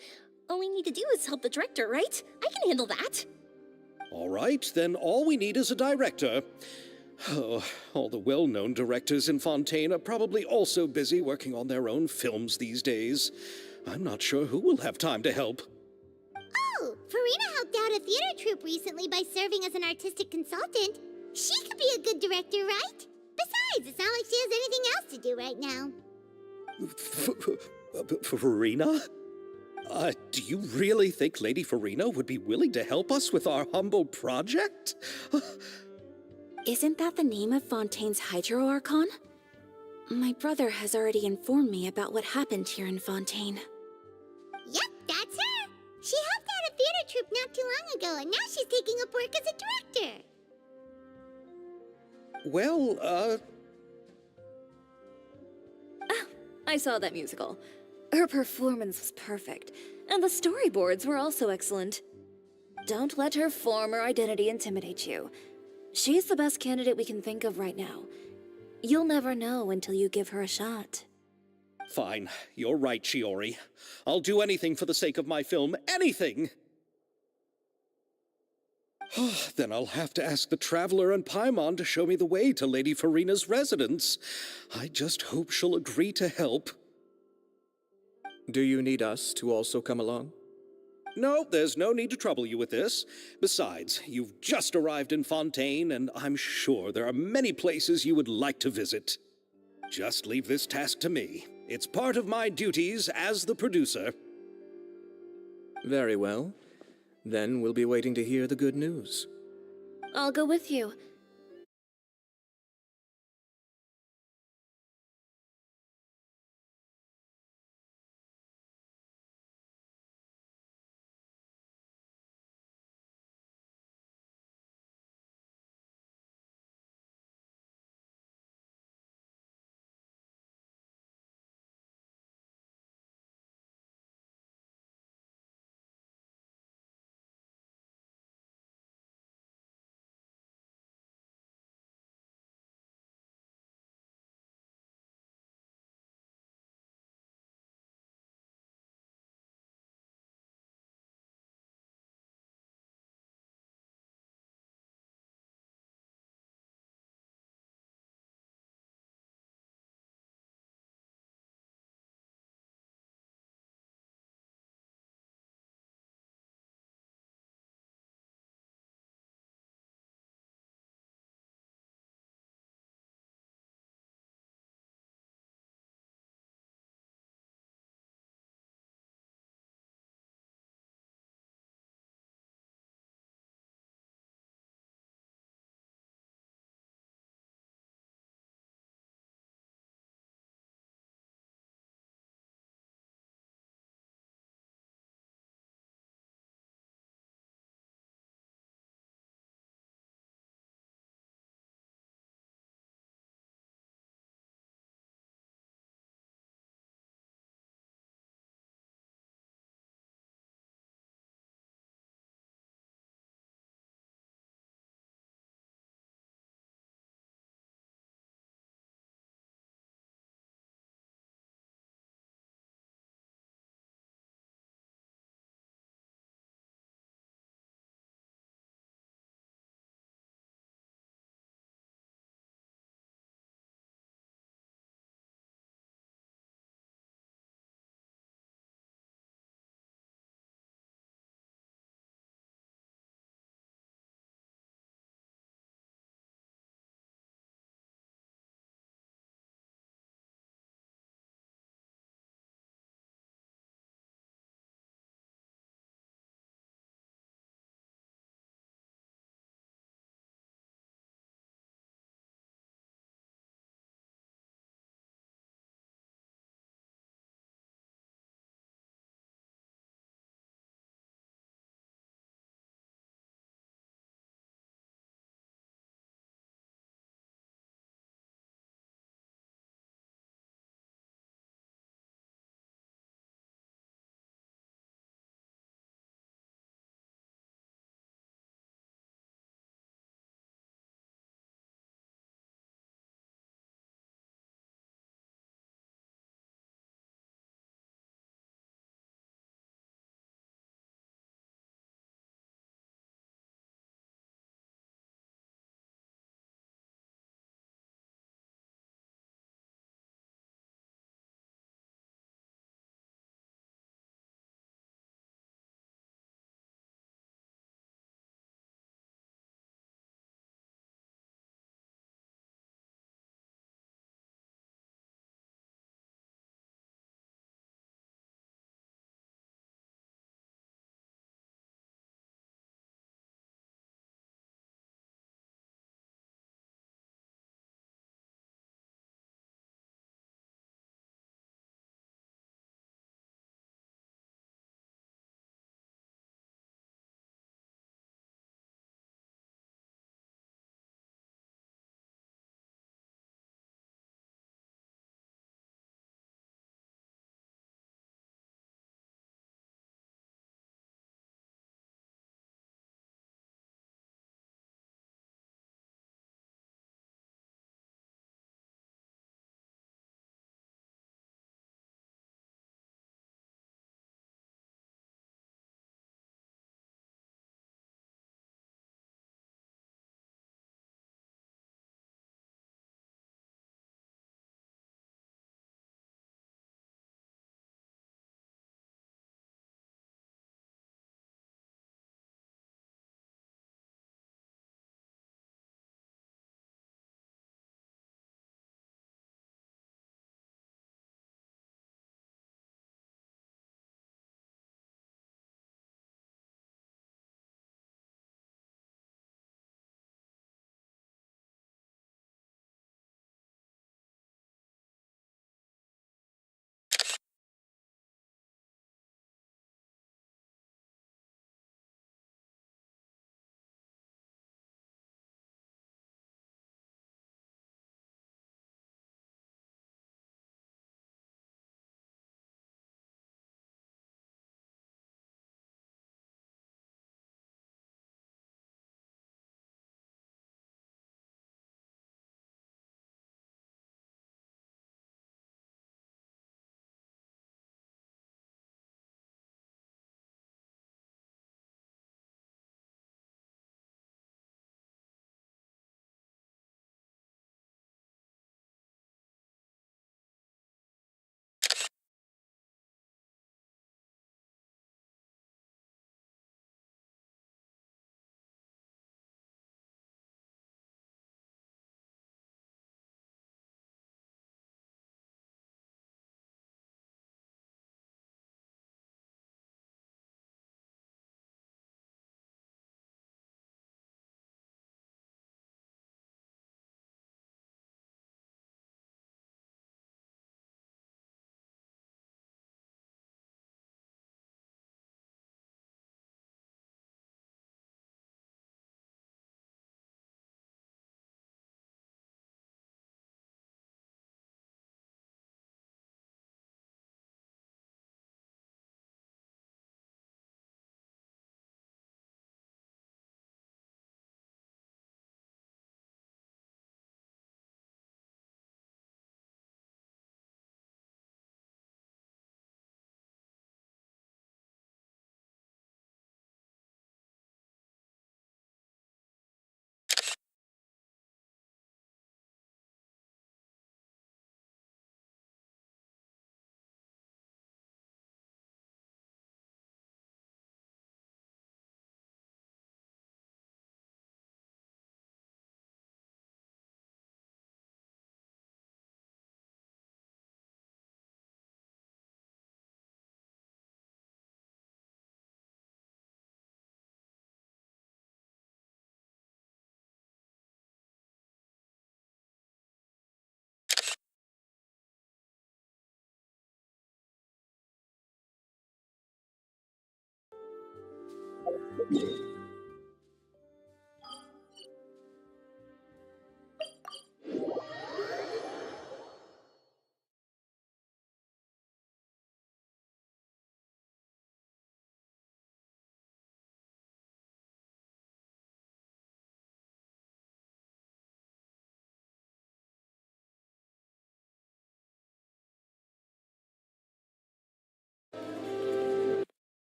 S8: All we need to do is help the director, right? I can handle that.
S1: All right, then all we need is a director. Oh, all the well-known directors in Fontaine are probably also busy working on their own films these days. I'm not sure who will have time to help.
S2: Oh, Farina helped out a theater troupe recently by serving as an artistic consultant. She could be a good director, right? Besides, it's not like she has anything else to do right now.
S1: Farina? Do you really think Lady Farina would be willing to help us with our humble project?
S12: Isn't that the name of Fontaine's Hydro Archon? My brother has already informed me about what happened here in Fontaine.
S2: Yep, that's her. She helped out a theater troupe not too long ago, and now she's taking up work as a director.
S1: Well,
S5: I saw that musical. Her performance was perfect, and the storyboards were also excellent. Don't let her former identity intimidate you. She's the best candidate we can think of right now. You'll never know until you give her a shot.
S1: Fine. You're right, Shiori. I'll do anything for the sake of my film. Anything! Then I'll have to ask the Traveler and Paimon to show me the way to Lady Farina's residence. I just hope she'll agree to help.
S9: Do you need us to also come along?
S1: No, there's no need to trouble you with this. Besides, you've just arrived in Fontaine, and I'm sure there are many places you would like to visit. Just leave this task to me. It's part of my duties as the producer.
S9: Very well. Then we'll be waiting to hear the good news.
S5: I'll go with you.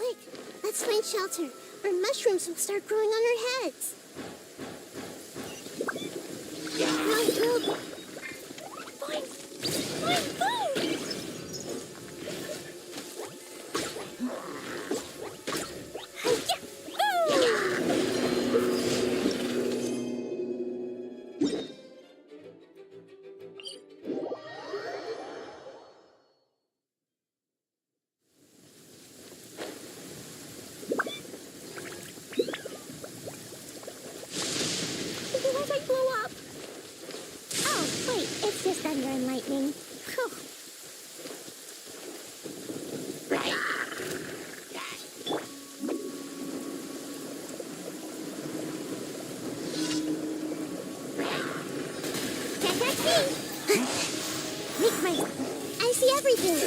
S2: Quick, let's find shelter, or mushrooms will start growing on our heads. No, no. Fine, fine, fine. Make my... I see everything.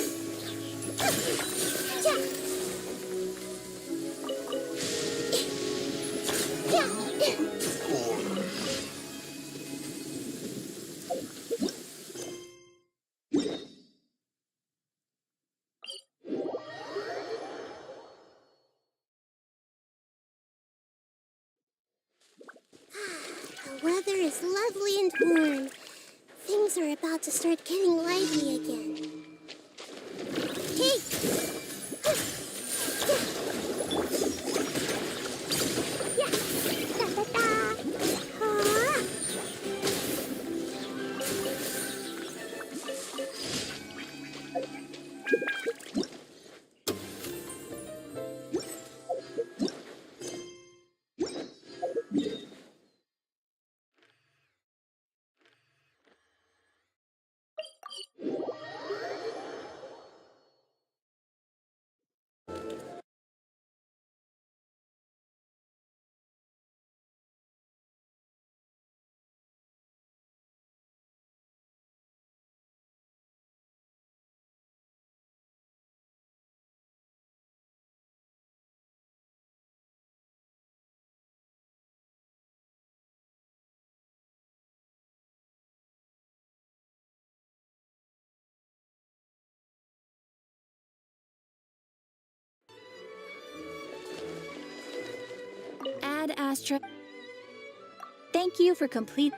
S2: The weather is lovely and warm. Things are about to start getting lively again. Hey! Yeah! Da-da-da! Ah!
S3: Add Astra. Thank you for complete.